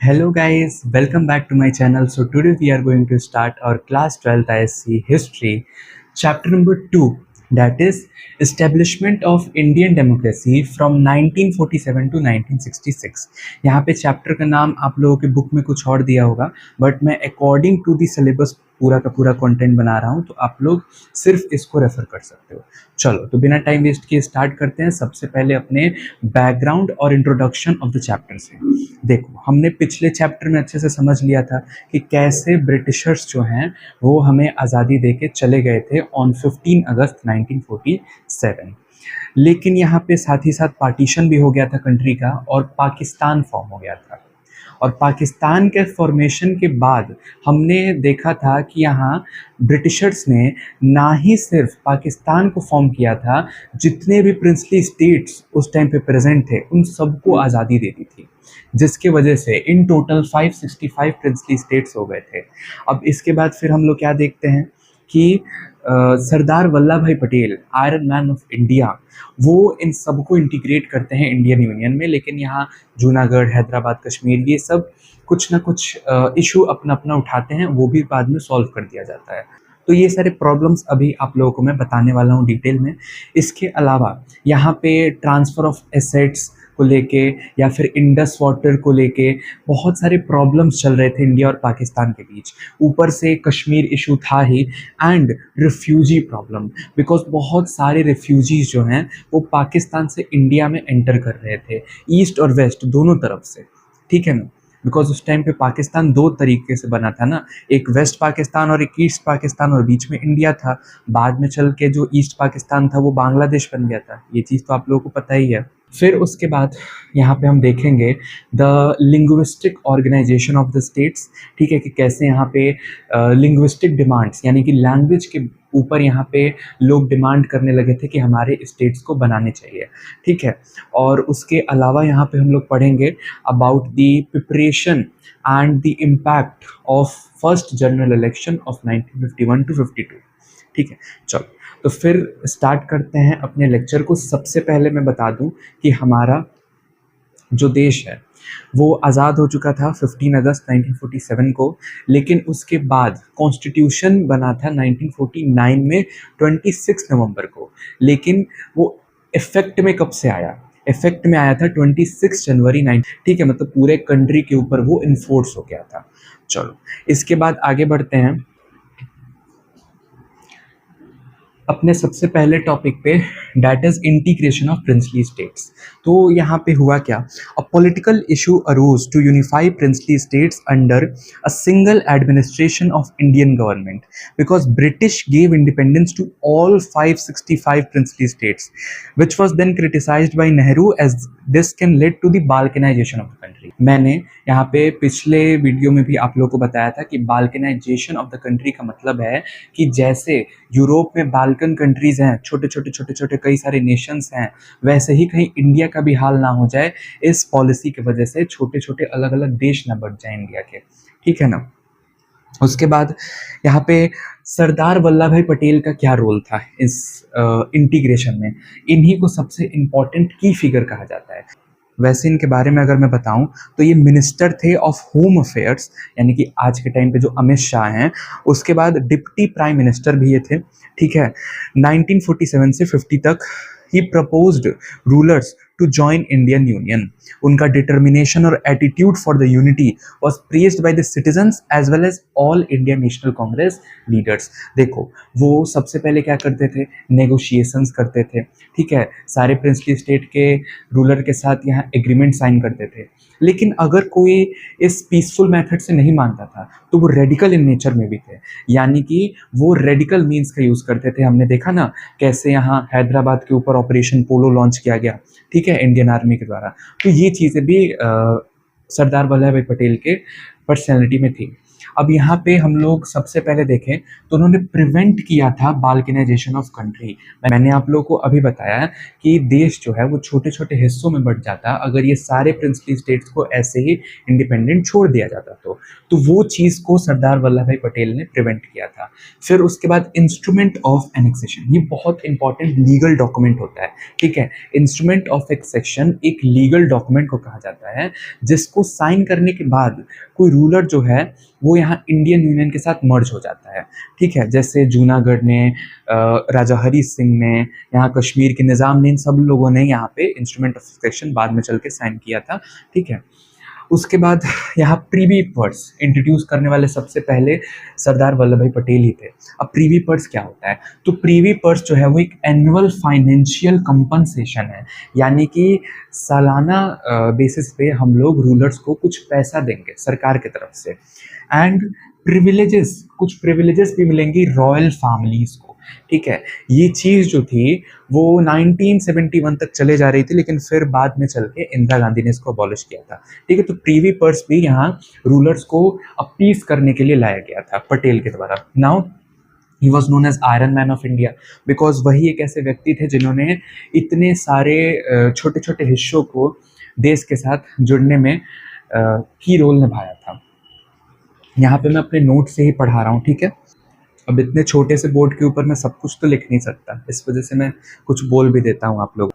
Hello guys, welcome back to my channel. So today we are going to start our class 12th ISC history chapter number 2, that is establishment of Indian democracy from 1947 to 1966. यहाँ पे chapter का नाम आप लोगों के book में कुछ और दिया होगा, बट मैं अकॉर्डिंग टू दी सिलेबस पूरा का पूरा कंटेंट बना रहा हूँ, तो आप लोग सिर्फ इसको रेफर कर सकते हो। चलो तो बिना टाइम वेस्ट किए स्टार्ट करते हैं। सबसे पहले अपने बैकग्राउंड और इंट्रोडक्शन ऑफ द चैप्टर से। देखो, हमने पिछले चैप्टर में अच्छे से समझ लिया था कि कैसे ब्रिटिशर्स जो हैं वो हमें आज़ादी दे के चले गए थे ऑन 15 अगस्त 1947। लेकिन यहाँ पे साथ ही साथ पार्टीशन भी हो गया था कंट्री का और पाकिस्तान फॉर्म हो गया था। और पाकिस्तान के फॉर्मेशन के बाद हमने देखा था कि यहाँ ब्रिटिशर्स ने ना ही सिर्फ पाकिस्तान को फॉर्म किया था, जितने भी प्रिंसली स्टेट्स उस टाइम पे प्रेजेंट थे उन सबको आज़ादी दे दी थी, जिसके वजह से इन टोटल 565 प्रिंसली स्टेट्स हो गए थे। अब इसके बाद फिर हम लोग क्या देखते हैं कि सरदार वल्लभ भाई Patel, iron man of India, वो इन सबको इंटीग्रेट करते हैं इंडियन यूनियन में। लेकिन यहाँ जूनागढ़, हैदराबाद, कश्मीर, ये सब कुछ ना कुछ इशू अपना अपना उठाते हैं, वो भी बाद में सॉल्व कर दिया जाता है। तो ये सारे प्रॉब्लम्स अभी आप लोगों को मैं बताने वाला हूँ डिटेल में। इसके अलावा यहाँ पे ट्रांसफ़र ऑफ एसेट्स को लेके या फिर इंडस वाटर को लेके बहुत सारे प्रॉब्लम्स चल रहे थे इंडिया और पाकिस्तान के बीच। ऊपर से कश्मीर इशू था ही, एंड रिफ्यूजी प्रॉब्लम, बिकॉज बहुत सारे रिफ्यूजीज जो हैं वो पाकिस्तान से इंडिया में एंटर कर रहे थे, ईस्ट और वेस्ट दोनों तरफ से। ठीक है ना, बिकॉज उस टाइम पे पाकिस्तान दो तरीके से बना था ना, एक वेस्ट पाकिस्तान और एक ईस्ट पाकिस्तान, और बीच में इंडिया था। बाद में चल के जो ईस्ट पाकिस्तान था वो बांग्लादेश बन गया था, ये चीज़ तो आप लोगों को पता ही है। फिर उसके बाद यहाँ पे हम देखेंगे the linguistic organisation of the states. ठीक है, कि कैसे यहाँ पे लिंग्विस्टिक डिमांड्स यानी कि लैंग्वेज के ऊपर यहाँ पे लोग डिमांड करने लगे थे कि हमारे स्टेट्स को बनाने चाहिए। ठीक है, और उसके अलावा यहाँ पे हम लोग पढ़ेंगे about the preparation and the impact of first general election of 1951 to 52। ठीक है, चलो तो फिर स्टार्ट करते हैं अपने लेक्चर को। सबसे पहले मैं बता दूं कि हमारा जो देश है वो आज़ाद हो चुका था 15 अगस्त 1947 को, लेकिन उसके बाद कॉन्स्टिट्यूशन बना था 1949 में 26 नवंबर को। लेकिन वो इफ़ेक्ट में कब से आया? इफ़ेक्ट में आया था 26 जनवरी 9। ठीक है, मतलब पूरे कंट्री के ऊपर वो इन्फोर्स हो गया था। चलो इसके बाद आगे बढ़ते हैं अपने सबसे पहले टॉपिक पे, that is integration of princely states. तो यहाँ पे हुआ क्या? A political issue arose to unify princely states under a single administration of Indian government, because British gave independence to all 565 princely states, which was then criticised by Nehru as this can lead to the balkanisation of the country. मैंने यहाँ पे पिछले video में भी आप लोगों को बताया था कि बाल्कनाइजेशन ऑफ द कंट्री का मतलब है कि जैसे यूरोप में बाल्कन कंट्रीज हैं, छोटे छोटे छोटे छोटे कई सारे नेशंस हैं, वैसे ही कहीं इंडिया का भी हाल ना हो जाए इस पॉलिसी की वजह से, छोटे छोटे अलग अलग देश ना बढ़ जाए इंडिया के। ठीक है ना। उसके बाद यहाँ पे सरदार वल्लभ भाई पटेल का क्या रोल था इस इंटीग्रेशन में? इन्हीं को सबसे इम्पॉर्टेंट की फिगर कहा जाता है। वैसे इनके बारे में अगर मैं बताऊं तो ये मिनिस्टर थे ऑफ होम अफेयर्स, यानी कि आज के टाइम पे जो अमित शाह हैं। उसके बाद डिप्टी प्राइम मिनिस्टर भी ये थे। ठीक है, 1947 से 50 तक ही proposed rulers to join Indian union. उनका डिटर्मिनेशन और attitude for the unity was praised by the citizens as well as all Indian National Congress leaders. देखो, वो सबसे पहले क्या करते थे? नेगोशिएशंस करते थे। ठीक है, सारे प्रिंसली स्टेट के रूलर के साथ यहाँ एग्रीमेंट साइन करते थे। लेकिन अगर कोई इस पीसफुल मेथड से नहीं मानता था तो वो रेडिकल इन नेचर में भी थे, यानी कि वो रेडिकल मीन्स का यूज़ करते थे। हमने देखा ना कैसे यहाँ हैदराबाद के ऊपर ऑपरेशन पोलो लॉन्च किया गया, ठीक है, इंडियन आर्मी के द्वारा। तो ये चीज़ें भी सरदार वल्लभ भाई पटेल के पर्सनैलिटी में थी। अब यहाँ पे हम लोग सबसे पहले देखें तो उन्होंने प्रिवेंट किया था बाल्कनाइजेशन ऑफ कंट्री। मैंने आप लोगों को अभी बताया कि देश जो है वो छोटे छोटे हिस्सों में बंट जाता अगर ये सारे प्रिंसली स्टेट्स को ऐसे ही इंडिपेंडेंट छोड़ दिया जाता तो वो चीज़ को सरदार वल्लभ भाई पटेल ने प्रिवेंट किया था। फिर उसके बाद इंस्ट्रूमेंट ऑफ एनेक्सेशन, ये बहुत इंपॉर्टेंट लीगल डॉक्यूमेंट होता है, ठीक है। इंस्ट्रूमेंट ऑफ एक्सेशन एक लीगल डॉक्यूमेंट को कहा जाता है जिसको साइन करने के बाद कोई रूलर जो है वो यहाँ इंडियन यूनियन के साथ मर्ज हो जाता है, ठीक है। जैसे जूनागढ़ ने, राजा हरी सिंह ने, यहाँ कश्मीर के निज़ाम ने, इन सब लोगों ने यहाँ पे इंस्ट्रूमेंट ऑफ एक्सेशन बाद में चल के साइन किया था, ठीक है। उसके बाद यहाँ प्रीवी पर्स इंट्रोड्यूस करने वाले सबसे पहले सरदार वल्लभ भाई पटेल ही थे। अब प्रीवी पर्स क्या होता है? तो प्रीवी पर्स जो है वो एक एनुअल फाइनेंशियल कंपनसेशन है, यानी कि सालाना बेसिस पे हम लोग रूलर्स को कुछ पैसा देंगे सरकार की तरफ से। एंड प्रिविलेजेस, कुछ प्रिविलेजेस भी मिलेंगी रॉयल फैमिलीज को, ठीक है। ये चीज़ जो थी वो 1971 तक चले जा रही थी, लेकिन फिर बाद में चल के इंदिरा गांधी ने इसको अबॉलिश किया था, ठीक है। तो प्रीवी पर्स भी यहाँ रूलर्स को अपीस करने के लिए लाया गया था पटेल के द्वारा। Now he was known as iron man of India because वही एक ऐसे व्यक्ति थे जिन्होंने इतने सारे छोटे छोटे हिस्सों को देश के साथ जुड़ने में की रोल निभाया था। यहाँ पे मैं अपने नोट से ही पढ़ा रहा हूँ, ठीक है। अब इतने छोटे से बोर्ड के ऊपर मैं सब कुछ तो लिख नहीं सकता, इस वजह से मैं कुछ बोल भी देता हूँ आप लोग।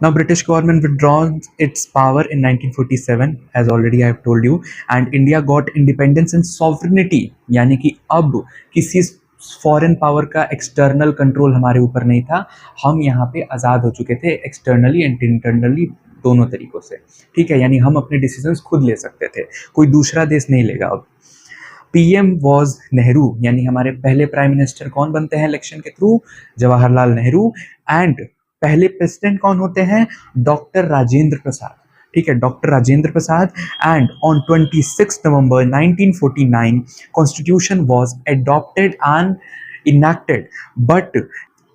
Now British government withdrawn its power in 1947 as already I have told you and India got independence and sovereignty, यानी कि अब किसी फॉरेन पावर का एक्सटर्नल कंट्रोल हमारे ऊपर नहीं था, हम यहाँ पे आज़ाद हो चुके थे एक्सटर्नली एंड इंटरनली दोनों तरीक़ों से, ठीक है। यानी हम अपने डिसीजंस खुद ले सकते थे, कोई दूसरा देश नहीं लेगा अब। पीएम वॉज नेहरू, यानी हमारे पहले प्राइम मिनिस्टर कौन बनते हैं इलेक्शन के थ्रू? जवाहरलाल नेहरू। एंड पहले प्रेसिडेंट कौन होते हैं? डॉक्टर राजेंद्र प्रसाद, ठीक है, doctor Rajendra Prasad. And on 26 November 1949 constitution was adopted and enacted but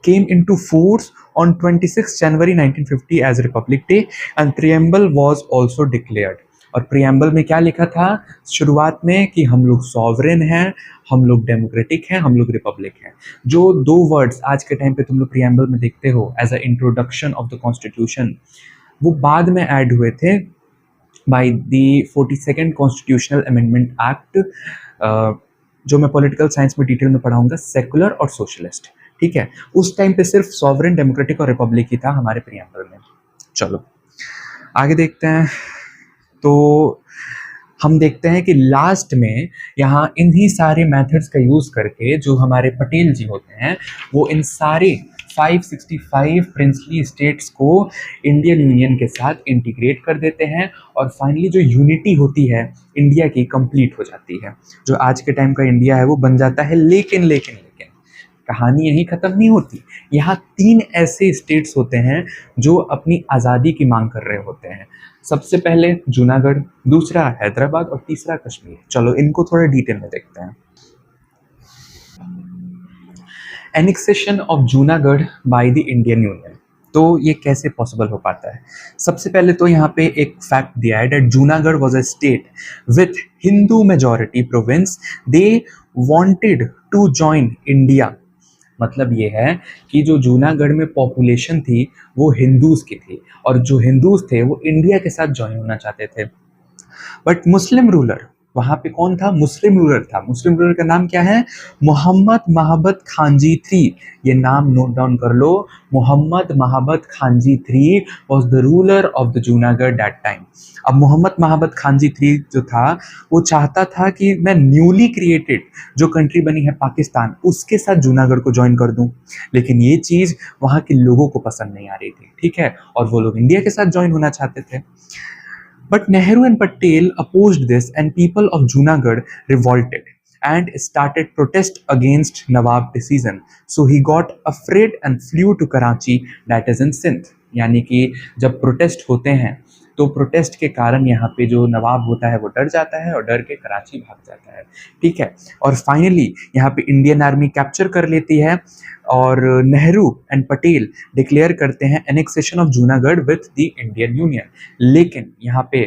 came into force on 26 January 1950 as Republic Day and preamble was also declared। और प्रियम्बल में क्या लिखा था शुरुआत में? कि हम लोग सॉवरेन हैं, हम लोग डेमोक्रेटिक हैं, हम लोग रिपब्लिक हैं। जो दो वर्ड्स आज के टाइम पे तुम लोग प्रियम्बल में देखते हो as a introduction of the constitution, वो बाद में ऐड हुए थे by the 42nd constitutional amendment act, जो मैं पॉलिटिकल साइंस में डिटेल में पढ़ाऊंगा, सेकुलर और सोशलिस्ट, ठीक है। उस टाइम पे सिर्फ सॉवरेन, डेमोक्रेटिक और रिपब्लिक ही था हमारे प्रियम्बल में। चलो आगे देखते हैं। तो हम देखते हैं कि लास्ट में यहाँ इन्हीं सारे मेथड्स का यूज़ करके जो हमारे पटेल जी होते हैं वो इन सारे 565 प्रिंसली स्टेट्स को इंडियन यूनियन के साथ इंटीग्रेट कर देते हैं और फाइनली जो यूनिटी होती है इंडिया की कंप्लीट हो जाती है। जो आज के टाइम का इंडिया है वो बन जाता है। लेकिन कहानी यहीं ख़त्म नहीं होती। यहाँ 3 ऐसे स्टेट्स होते हैं जो अपनी आज़ादी की मांग कर रहे होते हैं। सबसे पहले जूनागढ़, दूसरा हैदराबाद और तीसरा कश्मीर। चलो इनको थोड़ा डिटेल में देखते हैं। Annexation of Junagadh by the Indian union, तो ये कैसे पॉसिबल हो पाता है? सबसे पहले तो यहाँ पे एक फैक्ट दिया है that Junagadh was a state with Hindu majority province, they wanted to join India. मतलब ये है कि जो जूनागढ़ में पॉपुलेशन थी वो हिंदूज की थी और जो हिंदूज थे वो इंडिया के साथ ज्वाइन होना चाहते थे। बट मुस्लिम रूलर, वहाँ पे कौन था? मुस्लिम रूलर था। मुस्लिम रूलर का नाम क्या है? मोहम्मद महाबत खानजी थ्री। ये नाम नोट डाउन कर लो। Mohammad Mahabat Khanji three was the ruler of the Junagadh that time. अब मोहम्मद महाबत खानजी थ्री जो था वो चाहता था कि मैं न्यूली क्रिएटेड जो कंट्री बनी है पाकिस्तान उसके साथ जूनागढ़ को ज्वाइन कर दूं, लेकिन ये चीज़ वहाँ के लोगों को पसंद नहीं आ रही थी, ठीक है, और वो लोग इंडिया के साथ ज्वाइन होना चाहते थे। But Nehru and Patel opposed this and people of Junagadh revolted and started protest against Nawab decision. So he got afraid and flew to Karachi, that is in Sindh। यानी कि जब protest होते हैं तो protest के कारण यहाँ पे जो नवाब होता है वो डर जाता है और डर के कराची भाग जाता है, ठीक है। और फाइनली यहाँ पे इंडियन आर्मी कैप्चर कर लेती है और नेहरू एंड पटेल डिक्लेयर करते हैं annexation of Junagadh with the Indian union. लेकिन यहाँ पे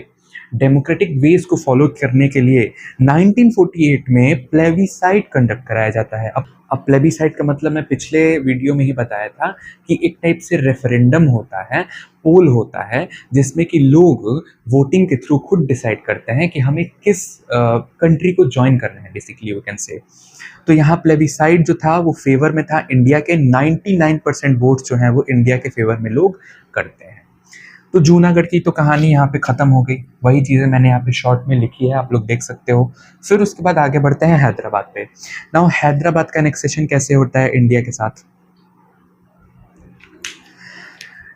डेमोक्रेटिक वेज को फॉलो करने के लिए 1948 में प्लेबिसाइट कंडक्ट कराया जाता है। अब प्लेबिसाइट का मतलब मैं पिछले वीडियो में ही बताया था कि एक टाइप से रेफरेंडम होता है, पोल होता है, जिसमें कि लोग वोटिंग के थ्रू खुद डिसाइड करते हैं कि हमें किस कंट्री को ज्वाइन करना है, बेसिकली वी कैन से। तो यहाँ प्लेबिसाइट जो था वो फेवर में था इंडिया के। 99% वोट्स जो हैं वो इंडिया के फेवर में लोग करते हैं। तो जूनागढ़ की तो कहानी यहाँ पे ख़त्म हो गई। वही चीज़ें मैंने यहाँ पे शॉर्ट में लिखी है, आप लोग देख सकते हो। फिर उसके बाद आगे बढ़ते हैं हैदराबाद पे। नाउ हैदराबाद का एनेक्सेशन कैसे होता है इंडिया के साथ।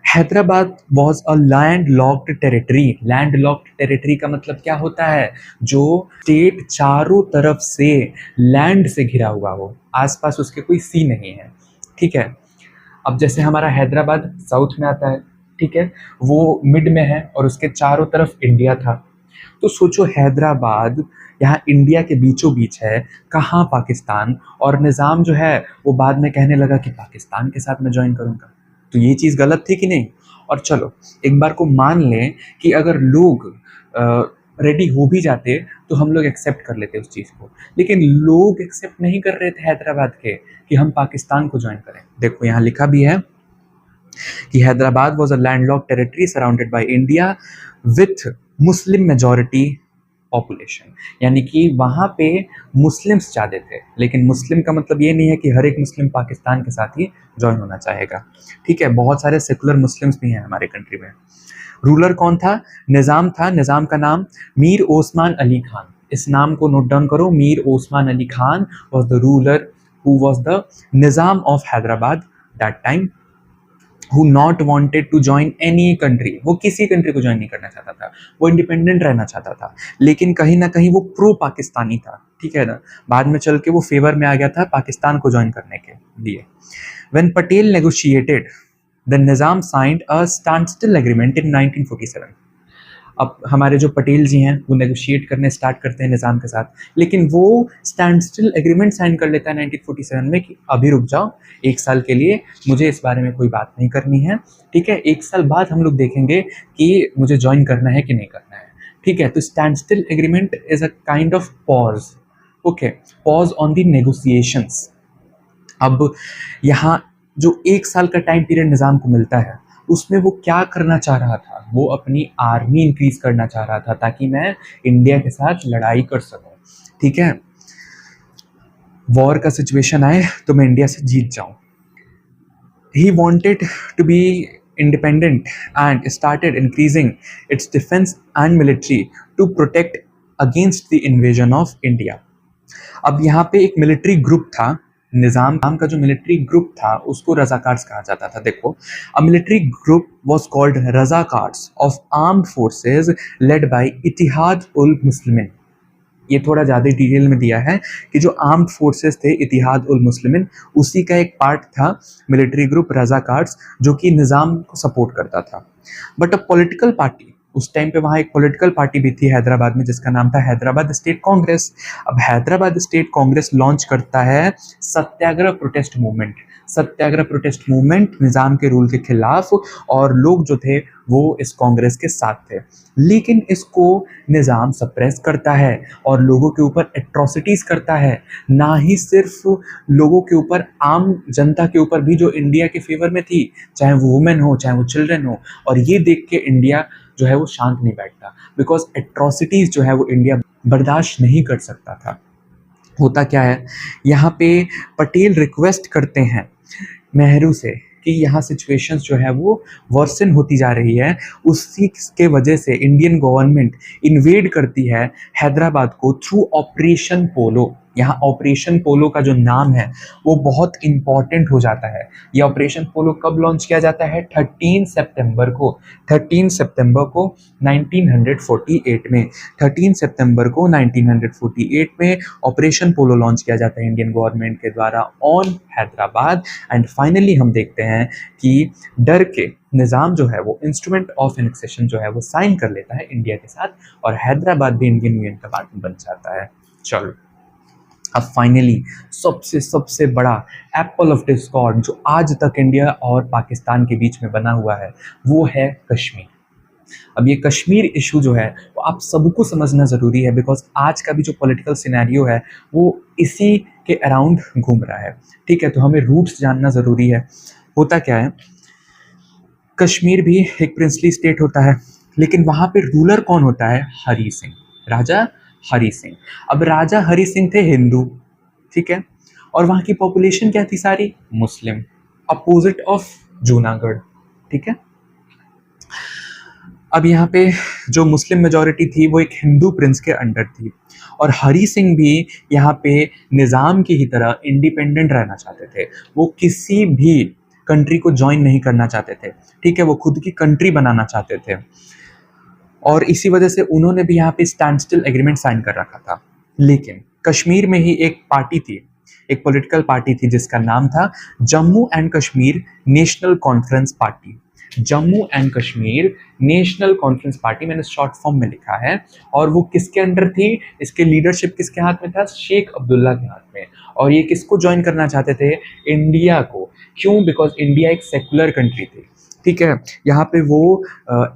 Hyderabad was a land locked territory. Land locked territory का मतलब क्या होता है, जो स्टेट चारों तरफ से लैंड से घिरा हुआ हो, आसपास उसके कोई सी नहीं है, ठीक है। अब जैसे हमारा हैदराबाद साउथ में आता है, ठीक है, वो मिड में है और उसके चारों तरफ इंडिया था। तो सोचो हैदराबाद यहाँ इंडिया के बीचों बीच है, कहाँ पाकिस्तान, और निज़ाम जो है वो बाद में कहने लगा कि पाकिस्तान के साथ मैं ज्वाइन करूँगा। तो ये चीज़ गलत थी कि नहीं। और चलो एक बार को मान लें कि अगर लोग रेडी हो भी जाते तो हम लोग एक्सेप्ट कर लेते उस चीज़ को, लेकिन लोग एक्सेप्ट नहीं कर रहे थे हैदराबाद के कि हम पाकिस्तान को ज्वाइन करें। देखो यहाँ लिखा भी है कि Hyderabad was a landlocked territory surrounded by India with Muslim majority population, यानी कि वहाँ पे मुस्लिम्स ज़्यादा थे। लेकिन मुस्लिम का मतलब ये नहीं है कि हर एक मुस्लिम पाकिस्तान के साथ ही ज्वाइन होना चाहेगा, ठीक है। बहुत सारे सेकुलर मुस्लिम्स भी हैं हमारे कंट्री में। रूलर कौन था, निज़ाम था। निज़ाम का नाम मीर ओस्मान अली खान। इस नाम को नोट डाउन करो, Mir Osman Ali Khan was the ruler who was the Nizam of Hyderabad that time, who not wanted to join any country। वो किसी कंट्री को ज्वाइन नहीं करना चाहता था, वो इंडिपेंडेंट रहना चाहता था, लेकिन कहीं ना कहीं वो प्रो पाकिस्तानी था, ठीक है ना। बाद में चल के वो फेवर में आ गया था पाकिस्तान को ज्वाइन करने के लिए। When Patel negotiated, the Nizam signed a standstill agreement in 1947। अब हमारे जो पटेल जी हैं वो नेगोशिएट करने स्टार्ट करते हैं निज़ाम के साथ, लेकिन वो स्टैंड स्टिल एग्रीमेंट साइन कर लेता है 1947 में कि अभी रुक जाओ, एक साल के लिए मुझे इस बारे में कोई बात नहीं करनी है, ठीक है। एक साल बाद हम लोग देखेंगे कि मुझे ज्वाइन करना है कि नहीं करना है, ठीक है। तो stand still agreement is a kind of pause, okay, pause on the negotiations. अब यहाँ जो एक साल का टाइम पीरियड निज़ाम को मिलता है, उसमें वो क्या करना चाह रहा था, वो अपनी आर्मी इंक्रीज करना चाह रहा था ताकि मैं इंडिया के साथ लड़ाई कर सकूं, ठीक है। वॉर का सिचुएशन आए तो मैं इंडिया से जीत जाऊं। He wanted to be independent and started increasing its defense and military to protect against the invasion of India। अब यहाँ पे एक मिलिट्री ग्रुप था, निज़ाम का जो मिलिट्री ग्रुप था उसको रज़ाकार्स कहा जाता था। देखो, a military group was called Razakars of armed forces led by Ittehad ul Muslimeen. ये थोड़ा ज़्यादा डिटेल में दिया है कि जो आर्म्ड फोर्सेस थे इतिहाद उल मुस्लिमीन, उसी का एक पार्ट था मिलिट्री ग्रुप रज़ाकार्स, जो कि निज़ाम को सपोर्ट करता था। बट अ पॉलिटिकल पार्टी, उस टाइम पे वहाँ एक पॉलिटिकल पार्टी भी थी हैदराबाद में जिसका नाम था हैदराबाद स्टेट कांग्रेस। अब हैदराबाद स्टेट कांग्रेस लॉन्च करता है सत्याग्रह प्रोटेस्ट मूवमेंट। सत्याग्रह प्रोटेस्ट मूवमेंट निज़ाम के रूल के खिलाफ, और लोग जो थे वो इस कांग्रेस के साथ थे, लेकिन इसको निज़ाम सप्रेस करता है और लोगों के ऊपर एट्रोसिटीज़ करता है। ना ही सिर्फ लोगों के ऊपर, आम जनता के ऊपर भी जो इंडिया के फेवर में थी, चाहे वो वुमेन हो चाहे वो चिल्ड्रन हो। और ये देख के इंडिया जो है वो शांत नहीं बैठता, बिकॉज एट्रोसिटीज़ जो है वो इंडिया बर्दाश्त नहीं कर सकता था। होता क्या है, यहाँ पे पटेल रिक्वेस्ट करते हैं नेहरू से कि यहाँ सिचुएशंस जो है वो वर्सन होती जा रही है। उसी के वजह से इंडियन गवर्नमेंट इन्वेड करती है हैदराबाद को थ्रू ऑपरेशन पोलो। यहाँ ऑपरेशन पोलो का जो नाम है वो बहुत इम्पॉर्टेंट हो जाता है। ये ऑपरेशन पोलो कब लॉन्च किया जाता है, 13 सितंबर को। 13 सितंबर को 1948 में 13 सितंबर को 1948 में ऑपरेशन पोलो लॉन्च किया जाता है इंडियन गवर्नमेंट के द्वारा ऑन हैदराबाद। एंड फाइनली हम देखते हैं कि डर के निज़ाम जो है वो इंस्ट्रूमेंट ऑफ एनेक्सेशन जो है वो साइन कर लेता है इंडिया के साथ, और हैदराबाद भी इंडियन यूनियन का पार्ट बन जाता है। चलो, अब फाइनली सबसे बड़ा एप्पल ऑफ डिस्कॉर्ड जो आज तक इंडिया और पाकिस्तान के बीच में बना हुआ है वो है कश्मीर। अब ये कश्मीर इशू जो है वो आप सबको समझना ज़रूरी है, बिकॉज आज का भी जो पॉलिटिकल सिनेरियो है वो इसी के अराउंड घूम रहा है। ठीक है, तो हमें रूट्स जानना ज़रूरी है। होता क्या है, कश्मीर भी एक प्रिंसली स्टेट होता है, लेकिन वहाँ पे रूलर कौन होता है? हरी सिंह, राजा हरी सिंह। अब राजा हरी सिंह थे हिंदू, ठीक है, और वहाँ की पॉपुलेशन क्या थी? सारी मुस्लिम, अपोजिट ऑफ जूनागढ़। ठीक है, अब यहाँ पे जो मुस्लिम मेजॉरिटी थी वो एक हिंदू प्रिंस के अंडर थी, और हरी सिंह भी यहाँ पे निज़ाम की ही तरह इंडिपेंडेंट रहना चाहते थे। वो किसी भी कंट्री को ज्वाइन नहीं करना चाहते थे। ठीक है, वो खुद की कंट्री बनाना चाहते थे, और इसी वजह से उन्होंने भी यहाँ पे स्टैंड स्टिल एग्रीमेंट साइन कर रखा था। लेकिन कश्मीर में ही एक पार्टी थी, एक पॉलिटिकल पार्टी थी जिसका नाम था Jammu and Kashmir national conference party. Jammu and Kashmir national conference party, मैंने शॉर्ट फॉर्म में लिखा है। और वो किसके अंडर थी? इसके लीडरशिप किसके हाथ में था? शेख अब्दुल्ला के हाथ में। और ये किसको ज्वाइन करना चाहते थे? इंडिया को। क्यों? बिकॉज इंडिया एक सेकुलर कंट्री थी। ठीक है, यहाँ पे वो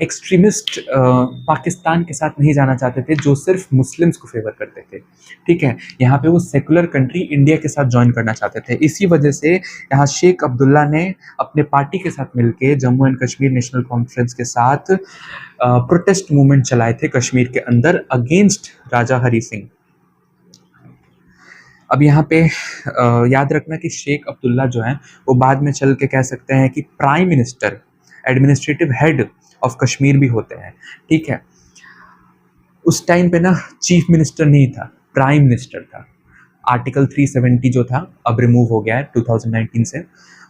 एक्सट्रीमिस्ट पाकिस्तान के साथ नहीं जाना चाहते थे जो सिर्फ मुस्लिम्स को फेवर करते थे। ठीक है, यहाँ पे वो सेकुलर कंट्री इंडिया के साथ ज्वाइन करना चाहते थे। इसी वजह से यहाँ शेख अब्दुल्ला ने अपने पार्टी के साथ मिलके Jammu and Kashmir national conference के साथ प्रोटेस्ट मूवमेंट चलाए थे कश्मीर के अंदर अगेंस्ट राजा हरी सिंह। अब यहाँ पे याद रखना कि शेख अब्दुल्ला जो है वो बाद में चल के कह सकते हैं कि prime minister, administrative head of Kashmir भी होते हैं। ठीक है, उस टाइम पे ना चीफ मिनिस्टर नहीं था, प्राइम मिनिस्टर था। आर्टिकल 370 जो था अब रिमूव हो गया है 2019 से,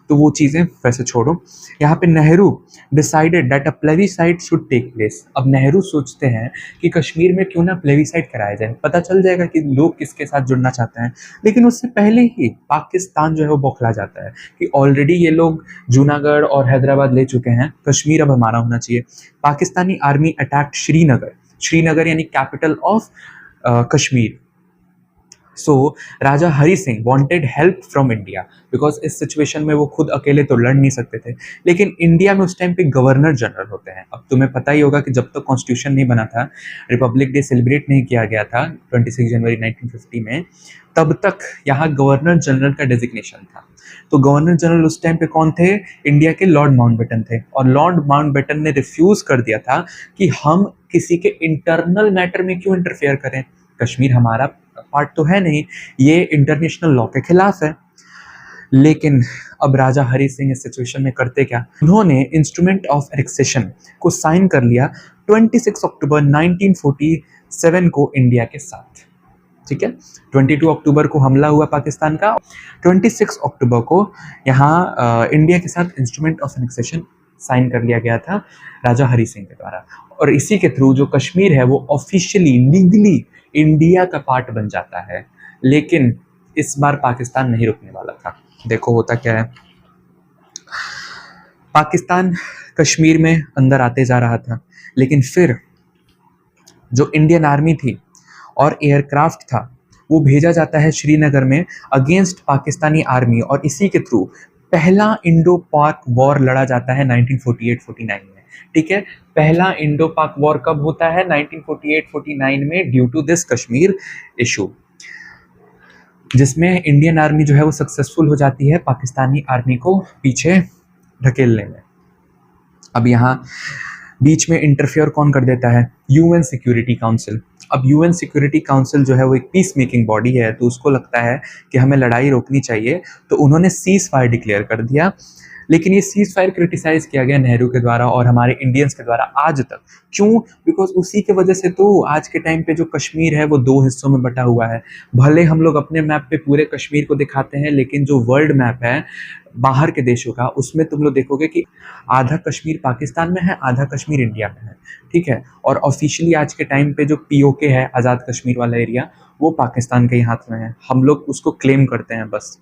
तो वो चीज़ें वैसे छोड़ो। यहाँ पे Nehru decided that a plebiscite should take place. अब नेहरू सोचते हैं कि कश्मीर में क्यों ना प्लेबिसाइट कराया जाए, पता चल जाएगा कि लोग किसके साथ जुड़ना चाहते हैं। लेकिन उससे पहले ही पाकिस्तान जो है वो बौखला जाता है कि ऑलरेडी ये लोग जूनागढ़ और हैदराबाद ले चुके हैं, कश्मीर अब हमारा होना चाहिए। पाकिस्तानी आर्मी अटैक्ड श्रीनगर, श्रीनगर यानी capital of Kashmir. So Raja Hari Singh wanted help from India, because इस सिचुएशन में वो खुद अकेले तो लड़ नहीं सकते थे। लेकिन इंडिया में उस टाइम पे गवर्नर जनरल होते हैं। अब तुम्हें पता ही होगा कि जब तक कॉन्स्टिट्यूशन नहीं बना था, रिपब्लिक डे सेलिब्रेट नहीं किया गया था 26 जनवरी 1950 में, तब तक यहाँ गवर्नर जनरल का डेजिग्नेशन था। तो गवर्नर जनरल उस टाइम पे कौन थे? इंडिया के लॉर्ड माउंटबेटन थे। और लॉर्ड माउंटबेटन ने रिफ्यूज कर दिया था कि हम किसी के इंटरनल मैटर में क्यों इंटरफेयर करें, कश्मीर हमारा पार्ट तो है नहीं, ये इंटरनेशनल लॉ के खिलाफ है। लेकिन अब राजा हरी सिंह इस सिचुएशन में करते क्या? उन्होंने इंस्ट्रूमेंट ऑफ एनेक्सेशन को साइन कर लिया 26 अक्टूबर 1947 को इंडिया के साथ। ठीक है, 22 अक्टूबर को हमला हुआ पाकिस्तान का, 26 अक्टूबर को यहाँ इंडिया के साथ इंस्ट्रूमेंट ऑफ एनेक्सेशन साइन कर लिया गया था राजा हरी सिंह के द्वारा। और इसी के थ्रू जो कश्मीर है वो ऑफिशियली लीगली इंडिया का पार्ट बन जाता है। लेकिन इस बार पाकिस्तान नहीं रुकने वाला था। देखो होता क्या है, पाकिस्तान कश्मीर में अंदर आते जा रहा था, लेकिन फिर जो इंडियन आर्मी थी और एयरक्राफ्ट था वो भेजा जाता है श्रीनगर में अगेंस्ट पाकिस्तानी आर्मी, और इसी के थ्रू पहला इंडो पाक वॉर लड़ा जाता है 1948-49 में। ठीक है, पहला इंडो पाक वॉर कब होता है? 1948-49 में, due to this Kashmir issue, जिसमें इंडियन आर्मी जो है वो सक्सेसफुल हो जाती है पाकिस्तानी आर्मी को पीछे ढकेलने में। अब यहाँ बीच में इंटरफेयर कौन कर देता है? UN security council. अब यूएन सिक्योरिटी काउंसिल जो है वो एक पीस मेकिंग बॉडी है, तो उसको लगता है कि हमें लड़ाई रोकनी चाहिए, तो उन्होंने सीज फायर डिक्लेयर कर दिया। लेकिन ये सीज फायर क्रिटिसाइज किया गया नेहरू के द्वारा और हमारे इंडियंस के द्वारा आज तक। क्यों? बिकॉज उसी के वजह से तो आज के टाइम पे जो कश्मीर है वो दो हिस्सों में बटा हुआ है। भले हम लोग अपने मैप पे पूरे कश्मीर को दिखाते हैं, लेकिन जो वर्ल्ड मैप है बाहर के देशों का, उसमें तुम लोग देखोगे कि आधा कश्मीर पाकिस्तान में है, आधा कश्मीर इंडिया में है। ठीक है, और ऑफिशियली आज के टाइम पे जो पीओके है, आज़ाद कश्मीर वाला एरिया, वो पाकिस्तान के ही हाथ में है। हम लोग उसको क्लेम करते हैं बस।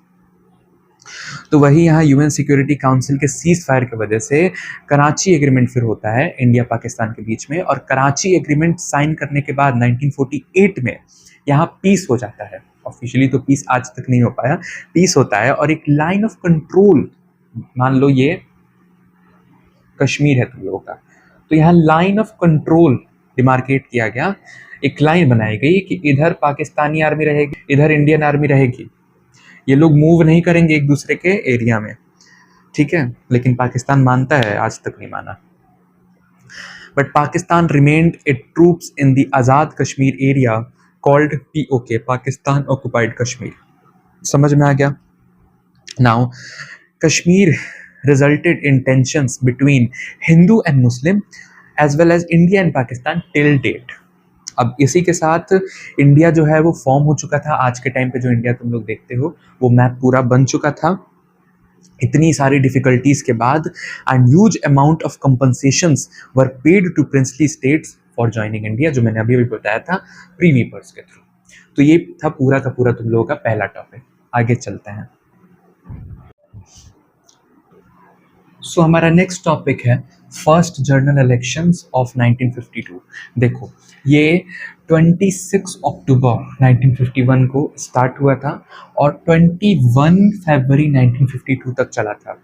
तो वही यहाँ यूएन सिक्योरिटी काउंसिल के सीज फायर की वजह से कराची एग्रीमेंट फिर होता है इंडिया पाकिस्तान के बीच में, और कराची एग्रीमेंट साइन करने के बाद 1948 में यहाँ पीस हो जाता है। ऑफिशियली तो पीस आज तक नहीं हो पाया, पीस होता है, और एक लाइन ऑफ कंट्रोल, मान लो ये कश्मीर है तुम लोगों का, तो यहाँ लाइन ऑफ कंट्रोल डिमार्केट किया गया, एक लाइन बनाई गई कि इधर पाकिस्तानी आर्मी रहेगी, इधर इंडियन आर्मी रहेगी। ये लोग मूव नहीं करेंगे एक दूसरे के एरिया में, ठीक है। लेकिन पाकिस्तान मानता है, आज तक नहीं माना। But Pakistan remained it troops in the Azad Kashmir area called POK, Pakistan occupied Kashmir. समझ में आ गया? Now Kashmir resulted in tensions between Hindu and Muslim as well as India and Pakistan till date। अब इसी के साथ इंडिया जो है वो फॉर्म हो चुका था। आज के टाइम पे जो इंडिया तुम लोग देखते हो वो मैप पूरा बन चुका था। इतनी सारी डिफिकल्टीज के बाद and huge amount of compensations were paid to princely states for joining India, जो मैंने अभी अभी बताया था प्रीवीपर्स के थ्रू। तो ये था पूरा का पूरा तुम लोगों का पहला टॉपिक। आगे चलते हैं। सो हमारा नेक्स्ट टॉपिक है फर्स्ट जनरल इलेक्शंस ऑफ 1952। देखो ये 26 अक्टूबर 1951 को स्टार्ट हुआ था और 21 फरवरी 1952 तक चला था।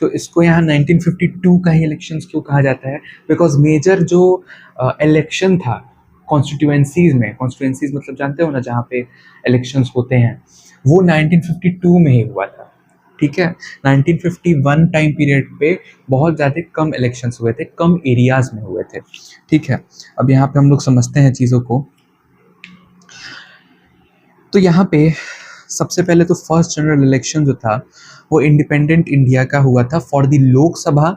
तो इसको यहाँ 1952 का ही इलेक्शंस क्यों कहा जाता है? बिकॉज मेजर जो इलेक्शन था कॉन्स्टिट्यूएंसीज में, कॉन्स्टिट्यूएंसीज मतलब जानते हो ना जहाँ पे इलेक्शंस होते हैं, वो 1952 में ही हुआ था, ठीक है। 1951 टाइम पीरियड पे बहुत ज़्यादा कम इलेक्शंस हुए थे, कम एरियाज में हुए थे, ठीक है। अब यहाँ पे हम लोग समझते हैं चीज़ों को। तो यहाँ पे सबसे पहले तो फर्स्ट जनरल इलेक्शन जो था वो इंडिपेंडेंट इंडिया का हुआ था for the Lok Sabha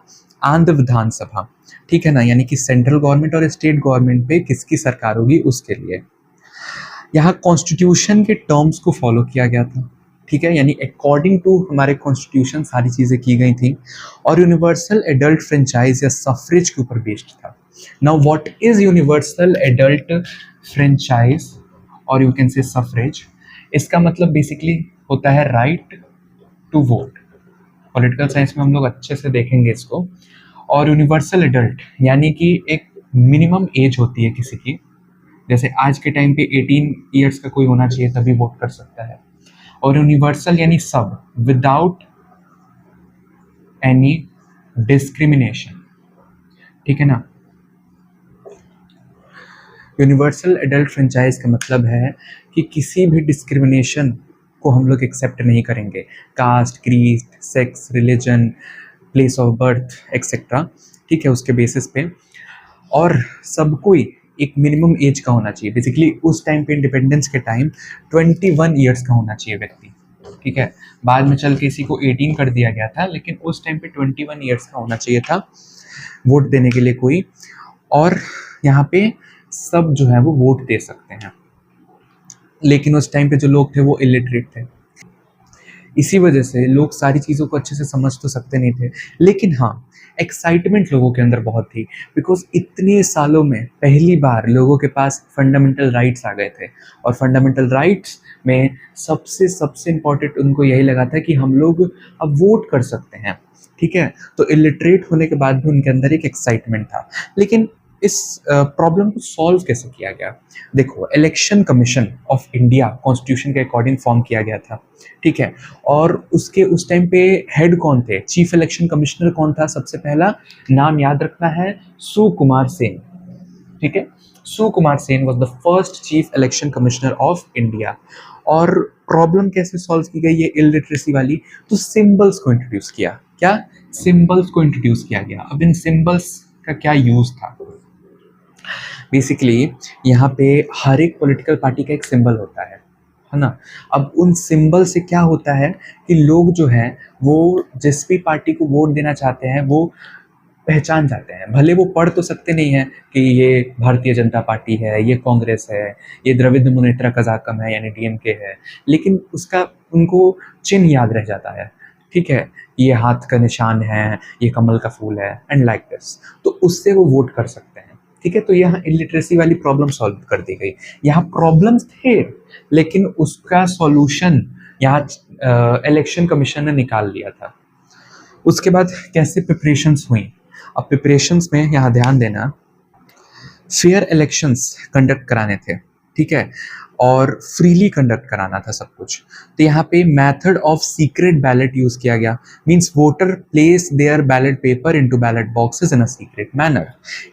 and the Vidhan Sabha, ठीक है ना। यानी कि सेंट्रल गवर्नमेंट और स्टेट गवर्नमेंट पे किसकी सरकार होगी उसके लिए। यहाँ कॉन्स्टिट्यूशन के टर्म्स को फॉलो किया गया था, ठीक है। यानी अकॉर्डिंग टू हमारे कॉन्स्टिट्यूशन सारी चीज़ें की गई थी और यूनिवर्सल एडल्ट फ्रेंचाइज या सफरेज के ऊपर बेस्ड था। Now what is universal adult franchise और यू कैन से सफरेज? इसका मतलब बेसिकली होता है right to vote. Political science में हम लोग अच्छे से देखेंगे इसको। और यूनिवर्सल एडल्ट यानी कि एक मिनिमम एज होती है किसी की, जैसे आज के टाइम पे 18 ईयर्स का कोई होना चाहिए तभी वोट कर सकता है। और यूनिवर्सल यानी सब, विदाउट एनी डिस्क्रिमिनेशन, ठीक है ना। यूनिवर्सल एडल्ट फ्रेंचाइज का मतलब है कि किसी भी डिस्क्रिमिनेशन को हम लोग एक्सेप्ट नहीं करेंगे, caste, creed, sex, religion, place of birth etcetera, ठीक है, उसके बेसिस पे। और सब कोई एक मिनिमम एज का होना चाहिए। बेसिकली उस टाइम पे इंडिपेंडेंस के टाइम 21 ईयर्स का होना चाहिए व्यक्ति, ठीक है। बाद में चल के इसी को 18 कर दिया गया था, लेकिन उस टाइम पे 21 ईयर्स का होना चाहिए था वोट देने के लिए कोई। और यहाँ पे सब जो है वो वोट दे सकते हैं, लेकिन उस टाइम पे जो लोग थे वो इलिटरेट थे। इसी वजह से लोग सारी चीज़ों को अच्छे से समझ तो सकते नहीं थे, लेकिन हाँ एक्साइटमेंट लोगों के अंदर बहुत थी। बिकॉज इतने सालों में पहली बार लोगों के पास फंडामेंटल राइट्स आ गए थे, और फंडामेंटल राइट्स में सबसे इम्पॉर्टेंट उनको यही लगा था कि हम लोग अब वोट कर सकते हैं, ठीक है। तो इलिटरेट होने के बाद भी उनके अंदर एक एक्साइटमेंट था। लेकिन इस प्रॉब्लम को सॉल्व कैसे किया गया? देखो, election commission of India constitution के अकॉर्डिंग फॉर्म किया गया था, ठीक है। और उसके उस टाइम पे हेड कौन थे? चीफ इलेक्शन कमिश्नर कौन था? सबसे पहला नाम याद रखना है, सुकुमार सेन, ठीक है। Sukumar Sen was the first chief election commissioner of India. और प्रॉब्लम कैसे सॉल्व की गई ये इलिटरेसी वाली? तो सिंबल्स को इंट्रोड्यूस किया। क्या? सिंबल्स को इंट्रोड्यूस किया गया। अब इन सिंबल्स का क्या यूज था? बेसिकली यहाँ पे हर एक पॉलिटिकल पार्टी का एक सिंबल होता है ना। अब उन सिंबल से क्या होता है कि लोग जो हैं वो जिस भी पार्टी को वोट देना चाहते हैं वो पहचान जाते हैं। भले वो पढ़ तो सकते नहीं हैं कि ये भारतीय जनता पार्टी है, ये कांग्रेस है, ये द्रविड़ मुनेत्र कज़ाकम है यानी DMK है, लेकिन उसका उनको चिन्ह याद रह जाता है, ठीक है। ये हाथ का निशान है, ये कमल का फूल है, एंड लाइक दिस। तो उससे वो वोट कर सकते हैं, ठीक है। तो यहाँ इलिटरेसी वाली प्रॉब्लम सॉल्व कर दी गई। यहाँ प्रॉब्लम्स थे लेकिन उसका सॉल्यूशन यहाँ इलेक्शन कमीशन ने निकाल लिया था। उसके बाद कैसे प्रिपरेशंस हुई? अब प्रिपरेशंस में यहाँ ध्यान देना, फेयर इलेक्शंस कंडक्ट कराने थे, ठीक है, और फ्रीली कंडक्ट कराना था सब कुछ। तो यहाँ पे method of secret ballot use किया गया, means voter place their ballot paper into ballot boxes in a secret manner.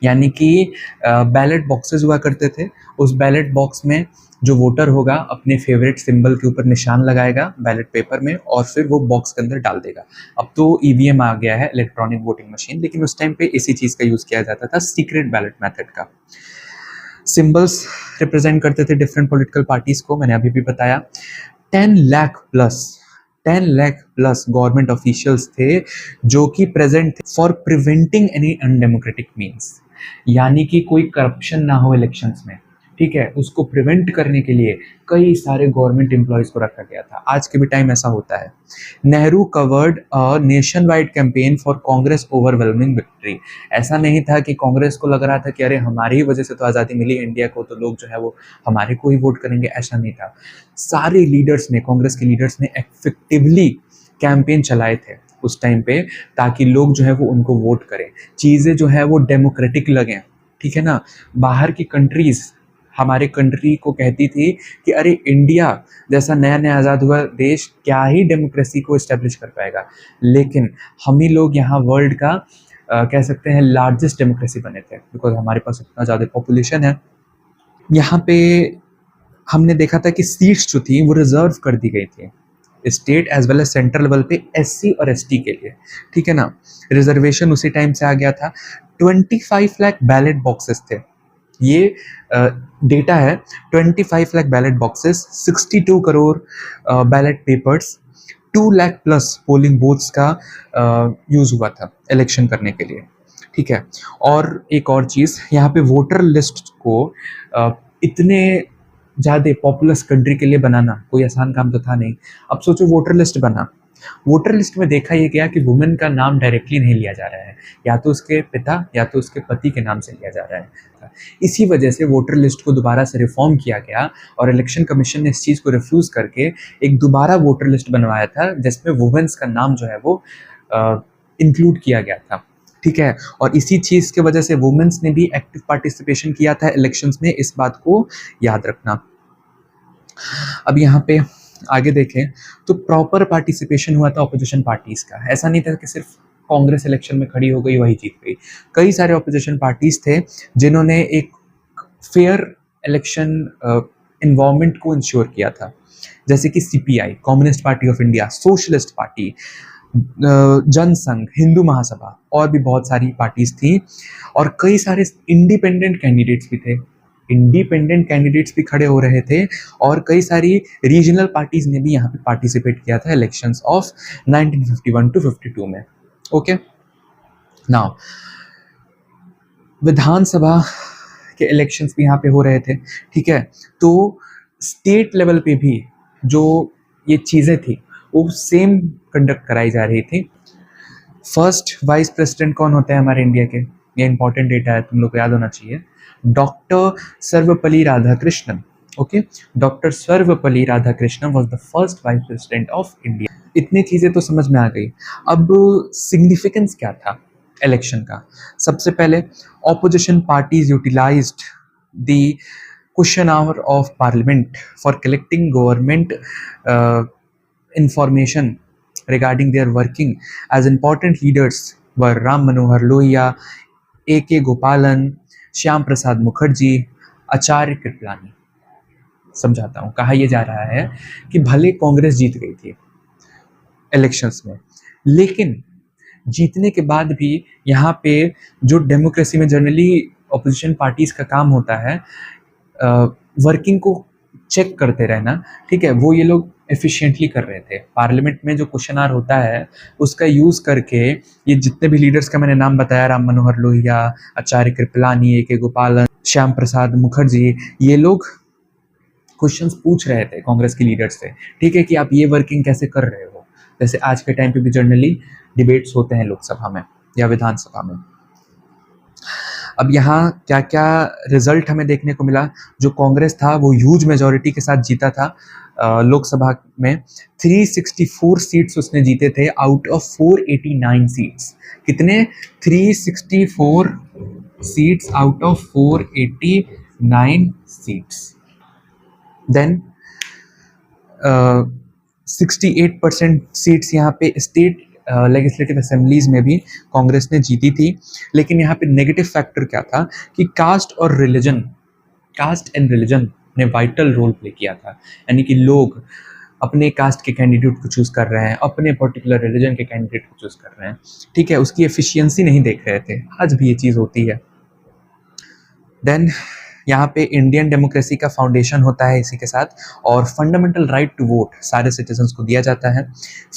यानी कि बैलेट बॉक्सेस हुआ करते थे, उस बैलेट बॉक्स में जो वोटर होगा अपने फेवरेट सिंबल के ऊपर निशान लगाएगा बैलेट पेपर में और फिर वो बॉक्स के अंदर डाल देगा। अब तो ईवीएम आ गया है, इलेक्ट्रॉनिक वोटिंग मशीन, लेकिन उस टाइम पे इसी चीज़ का यूज़ किया जाता था, सीक्रेट बैलेट मेथड का। सिंबल्स रिप्रेजेंट करते थे डिफरेंट पॉलिटिकल पार्टीज को, मैंने अभी भी बताया। 10 लाख प्लस गवर्नमेंट ऑफिशियल्स थे जो कि प्रेजेंट थे for preventing any undemocratic means, यानी कि कोई करप्शन ना हो इलेक्शंस में, ठीक है, उसको प्रिवेंट करने के लिए कई सारे गवर्नमेंट एम्प्लॉयज़ को रखा गया था। आज के भी टाइम ऐसा होता है। Nehru covered a nation wide campaign for Congress overwhelming victory. ऐसा नहीं था कि कांग्रेस को लग रहा था कि अरे हमारी ही वजह से तो आज़ादी मिली इंडिया को, तो लोग जो है वो हमारे को ही वोट करेंगे, ऐसा नहीं था। सारे लीडर्स ने, कांग्रेस के लीडर्स ने इफेक्टिवली कैंपेन चलाए थे उस टाइम पे, ताकि लोग जो है वो उनको वोट करें, चीज़ें जो है वो डेमोक्रेटिक लगें, ठीक है ना। बाहर की कंट्रीज़ हमारे कंट्री को कहती थी कि अरे इंडिया जैसा नया नया आज़ाद हुआ देश क्या ही डेमोक्रेसी को इस्टेब्लिश कर पाएगा, लेकिन हम ही लोग यहाँ वर्ल्ड का कह सकते हैं लार्जेस्ट डेमोक्रेसी बने थे, बिकॉज हमारे पास इतना ज़्यादा पॉपुलेशन है। यहाँ पे हमने देखा था कि सीट्स जो थी वो रिजर्व कर दी गई थी state as well as central level पे एससी और एसटी के लिए, ठीक है ना। रिजर्वेशन उसी टाइम से आ गया था। 25 लाख बैलेट बॉक्सेस थे, ये डेटा है। 25 lakh ballot boxes, 62 crore ballot papers, 2 lakh plus polling booths का यूज़ हुआ था इलेक्शन करने के लिए, ठीक है। और एक और चीज़, यहाँ पे वोटर लिस्ट को इतने ज़्यादा पॉपुलस कंट्री के लिए बनाना कोई आसान काम तो था नहीं। अब सोचो वोटर लिस्ट बना, वोटर लिस्ट में देखा ये गया कि वुमेन का नाम डायरेक्टली नहीं लिया जा रहा है, या तो उसके पिता या तो उसके पति के नाम से लिया जा रहा है। इसी वजह से वोटर लिस्ट को दोबारा से रिफॉर्म किया गया और इलेक्शन कमीशन ने इस चीज़ को रिफ्यूज़ करके एक दोबारा वोटर लिस्ट बनवाया था जिसमें वुमेन्स का नाम जो है वो इंक्लूड किया गया था, ठीक है। और इसी चीज़ की वजह से वुमेन्स ने भी एक्टिव पार्टिसिपेशन किया था इलेक्शंस में, इस बात को याद रखना। अब यहाँ पे आगे देखें तो प्रॉपर पार्टिसिपेशन हुआ था ऑपोजिशन पार्टीज का। ऐसा नहीं था कि सिर्फ कांग्रेस इलेक्शन में खड़ी हो गई वही जीत गई, कई सारे ऑपोजिशन पार्टीज थे जिन्होंने एक फेयर इलेक्शन इन्वायरमेंट को इंश्योर किया था, जैसे कि CPI, communist party of India, socialist party, Jan Sangh, Hindu Mahasabha, और भी बहुत सारी पार्टीज थी। और कई सारे इंडिपेंडेंट कैंडिडेट्स भी थे, इंडिपेंडेंट कैंडिडेट्स भी खड़े हो रहे थे, और कई सारी रीजनल पार्टीज ने भी यहाँ पे पार्टिसिपेट किया था इलेक्शंस ऑफ 1951 टू 52 में। ओके, नाउ विधानसभा के इलेक्शंस भी यहाँ पे हो रहे थे, ठीक है। तो स्टेट लेवल पे भी जो ये चीज़ें थी वो सेम कंडक्ट कराई जा रही थी। फर्स्ट वाइस प्रेसिडेंट कौन होते हैं हमारे इंडिया के, ये इंपॉर्टेंट डेटा है, तुम लोग को याद होना चाहिए, doctor Sarvepalli Radhakrishnan. Okay, doctor Sarvepalli Radhakrishnan was the first vice president of India. इतनी चीज़ें तो समझ में आ गई। अब सिग्निफिकेंस क्या था इलेक्शन का? सबसे पहले opposition parties utilized the question hour of parliament for collecting government information regarding their working, as important leaders were Ram Manohar Lohia, A.K. Gopalan, Shyam Prasad Mukherjee, Acharya Kripalani. समझाता हूँ, कहा यह जा रहा है कि भले कांग्रेस जीत गई थी इलेक्शंस में, लेकिन जीतने के बाद भी यहाँ पे जो डेमोक्रेसी में जनरली ऑपोजिशन पार्टीज का काम होता है वर्किंग को चेक करते रहना, ठीक है, वो ये लोग एफिशिएंटली कर रहे थे। पार्लियामेंट में जो क्वेश्चन आवर होता है उसका यूज़ करके ये जितने भी लीडर्स का मैंने नाम बताया, राम मनोहर लोहिया, आचार्य कृपलानी, A.K. गोपालन, श्याम प्रसाद मुखर्जी, ये लोग क्वेश्चंस पूछ रहे थे कांग्रेस के लीडर्स से, ठीक है, कि आप ये वर्किंग कैसे कर रहे हो। जैसे आज के टाइम पे भी जनरली डिबेट्स होते हैं लोकसभा में या विधानसभा में। अब यहाँ क्या क्या रिजल्ट हमें देखने को मिला? जो कांग्रेस था वो ह्यूज मेजॉरिटी के साथ जीता था लोकसभा में। 364 सीट्स उसने जीते थे आउट ऑफ 489 सीट्स। कितने? 364 seats out of 489 seats. Then 68% seats यहाँ पे स्टेट लेजिस्लेटिव असेंबलीज में भी कांग्रेस ने जीती थी। लेकिन यहाँ पे नेगेटिव फैक्टर क्या था कि कास्ट एंड रिलीजन ने वाइटल रोल प्ले किया था। यानी कि लोग अपने कास्ट के कैंडिडेट को चूज कर रहे हैं, अपने पर्टिकुलर रिलीजन के कैंडिडेट को चूज कर रहे हैं, ठीक है, उसकी एफिशिएंसी नहीं देख रहे थे। आज भी ये चीज़ होती है। देन यहाँ पे इंडियन डेमोक्रेसी का फाउंडेशन होता है इसी के साथ, और फंडामेंटल राइट टू वोट सारे सिटीजन्स को दिया जाता है।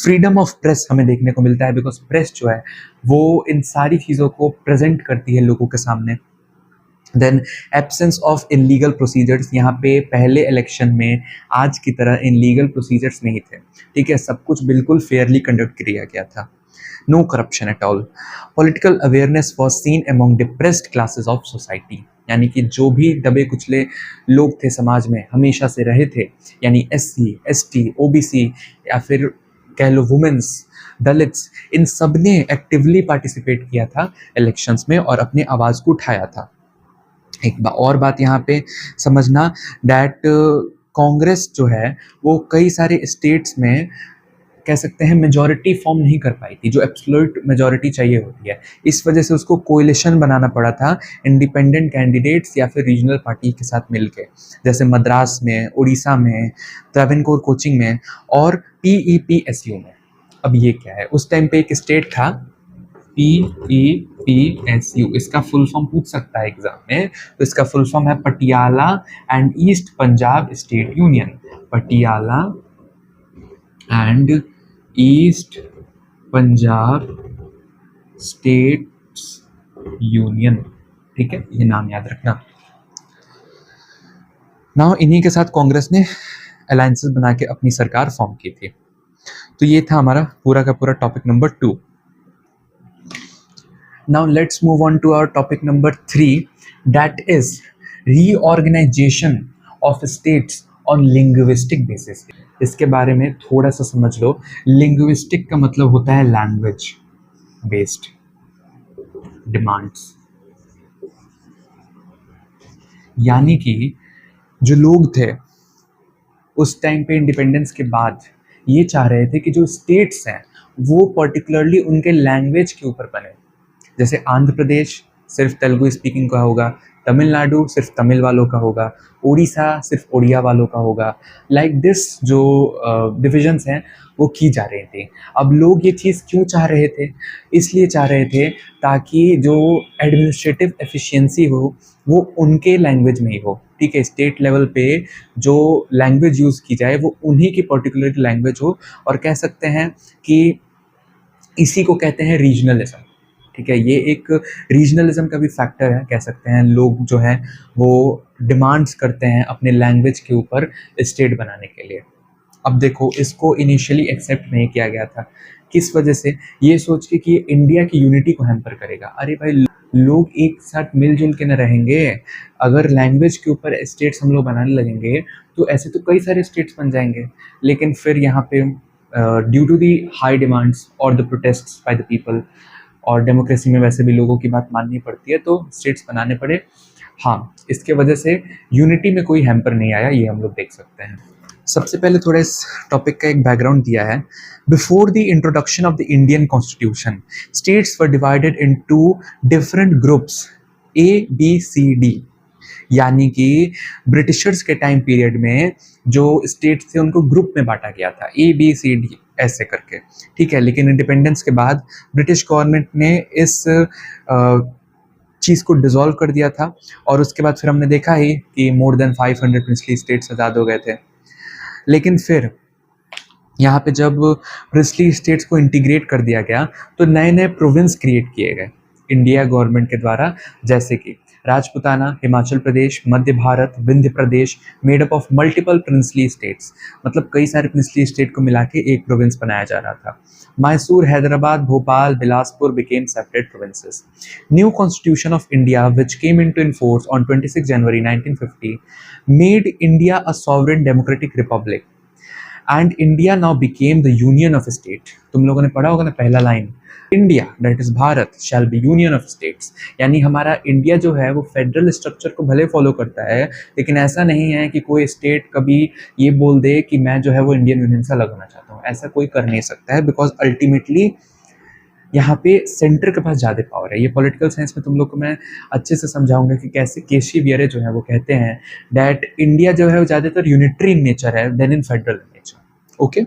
फ्रीडम ऑफ प्रेस हमें देखने को मिलता है, बिकॉज प्रेस जो है वो इन सारी चीज़ों को प्रेजेंट करती है लोगों के सामने। Then absence of illegal procedures, यहाँ पे पहले इलेक्शन में आज की तरह इलीगल प्रोसीजर्स नहीं थे, ठीक है, सब कुछ बिल्कुल फेयरली कंडक्ट किया गया था। No corruption at all. Political awareness was seen among depressed classes of society, यानी कि जो भी दबे कुचले लोग थे समाज में हमेशा से रहे थे, यानी SC, ST, OBC या फिर कह लो वुमेन्स, दलित्स, इन सब ने एक्टिवली पार्टिसिपेट किया था इलेक्शंस में और अपनी आवाज़ को उठाया था। एक और बात यहाँ पे समझना, डैट कांग्रेस जो है वो कई सारे स्टेट्स में कह सकते हैं मेजॉरिटी फॉर्म नहीं कर पाई थी, जो एब्सोल्यूट मेजॉरिटी चाहिए होती है। इस वजह से उसको कोएलिशन बनाना पड़ा था इंडिपेंडेंट कैंडिडेट्स या फिर रीजनल पार्टी के साथ मिलके, जैसे मद्रास में, उड़ीसा में, त्रावणकोर कोचिंग में और PEPSU में। अब ये क्या है, उस टाइम पे एक स्टेट था PEPSU, इसका फुल फॉर्म पूछ सकता है एग्जाम में, तो इसका फुल फॉर्म है Patiala and East Punjab state union. Patiala and East Punjab states union, ठीक है, ये नाम याद रखना। नाउ इन्हीं के साथ कांग्रेस ने अलायंसेस बना के अपनी सरकार फॉर्म की थी। तो ये था हमारा पूरा का पूरा topic number 2। Now let's move on to our topic number 3, that is reorganization of states on linguistic basis। इसके बारे में थोड़ा सा समझ लो। linguistic का मतलब होता है language based demands, यानी कि जो लोग थे उस टाइम पे इंडिपेंडेंस के बाद ये चाह रहे थे कि जो स्टेट्स हैं वो पर्टिकुलरली उनके लैंग्वेज के ऊपर बने। जैसे आंध्र प्रदेश सिर्फ तेलुगु स्पीकिंग का होगा, तमिलनाडु सिर्फ तमिल वालों का होगा, उड़ीसा सिर्फ उड़िया वालों का होगा। लाइक दिस जो डिविजन्स हैं वो की जा रही थी। अब लोग ये चीज़ क्यों चाह रहे थे? इसलिए चाह रहे थे ताकि जो एडमिनिस्ट्रेटिव एफिशिएंसी हो वो उनके लैंग्वेज में ही हो, ठीक है। स्टेट लेवल पे जो लैंग्वेज यूज़ की जाए वो उन्हीं की पर्टिकुलर लैंग्वेज हो, और कह सकते हैं कि इसी को कहते हैं रीजनलिज्म, ठीक है। ये एक रीजनलिज्म का भी फैक्टर है, कह सकते हैं। लोग जो हैं वो डिमांड्स करते हैं अपने लैंग्वेज के ऊपर स्टेट बनाने के लिए। अब देखो, इसको इनिशियली एक्सेप्ट नहीं किया गया था, किस वजह से? ये सोच के कि ये इंडिया की यूनिटी को हैम्पर करेगा। अरे भाई, लोग एक साथ मिलजुल के न रहेंगे, अगर लैंग्वेज के ऊपर स्टेट्स हम लोग बनाने लगेंगे तो ऐसे तो कई सारे स्टेट्स बन जाएंगे। लेकिन फिर यहाँ पे due to the high demands और the protests by the people, और डेमोक्रेसी में वैसे भी लोगों की बात माननी पड़ती है, तो स्टेट्स बनाने पड़े। हाँ, इसके वजह से यूनिटी में कोई हैम्पर नहीं आया, ये हम लोग देख सकते हैं। सबसे पहले थोड़ा इस टॉपिक का एक बैकग्राउंड दिया है। Before the introduction of the Indian constitution, states were divided into different groups ABCD, यानी कि ब्रिटिशर्स के टाइम पीरियड में जो स्टेट्स थे उनको ग्रुप में बांटा गया था, ABCD ऐसे करके, ठीक है। लेकिन इंडिपेंडेंस के बाद ब्रिटिश गवर्नमेंट ने इस चीज़ को डिसॉल्व कर दिया था, और उसके बाद फिर हमने देखा ही कि मोर देन 500 प्रिंसली स्टेट्स आज़ाद हो गए थे। लेकिन फिर यहाँ पे जब प्रिंसली स्टेट्स को इंटीग्रेट कर दिया गया तो नए नए प्रोविंस क्रिएट किए गए इंडिया गवर्नमेंट के द्वारा, जैसे कि Rajputana, Himachal Pradesh, Madhya Bharat, Vindhya Pradesh, made up of multiple princely states, मतलब कई सारे प्रिंसली स्टेट को मिला के एक प्रोविंस बनाया जा रहा था। Mysore, Hyderabad, Bhopal, Bilaspur became separate provinces. New Constitution of India, which came into enforce on 26 January 1950, made India a sovereign democratic republic. And India now became the union of state. तुम लोगों ने पढ़ा होगा ना पहला line, India that is Bharat shall be union of states, यानी हमारा India जो है वो फेडरल स्ट्रक्चर को भले फॉलो करता है, लेकिन ऐसा नहीं है कि कोई स्टेट कभी ये बोल दे कि मैं जो है वो इंडियन यूनियन से अलग होना चाहता हूँ। ऐसा कोई कर नहीं सकता है, बिकॉज अल्टीमेटली यहाँ पे सेंटर के पास ज़्यादा पावर है। ये पॉलिटिकल साइंस में तुम लोग को मैं अच्छे से समझाऊंगा कि कैसे केशी वियरे जो है वो कहते हैं दैट इंडिया जो है वो ज़्यादातर यूनिटरी इन नेचर है then in federal nature. Okay,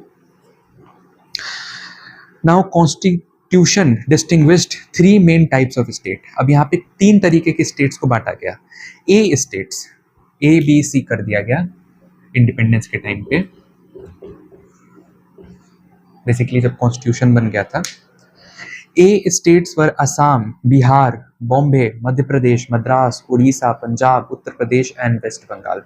now constitution distinguished 3 main types of state. अब यहाँ पे 3 तरीके के स्टेट्स को बांटा गया। ए स्टेट्स, ए बी सी कर दिया गया इंडिपेंडेंस के टाइम पे, बेसिकली जब कॉन्स्टिट्यूशन बन गया था। A states were Assam, Bihar, Bombay, Madhya Pradesh, Madras, Orissa, Punjab, Uttar Pradesh and West Bengal.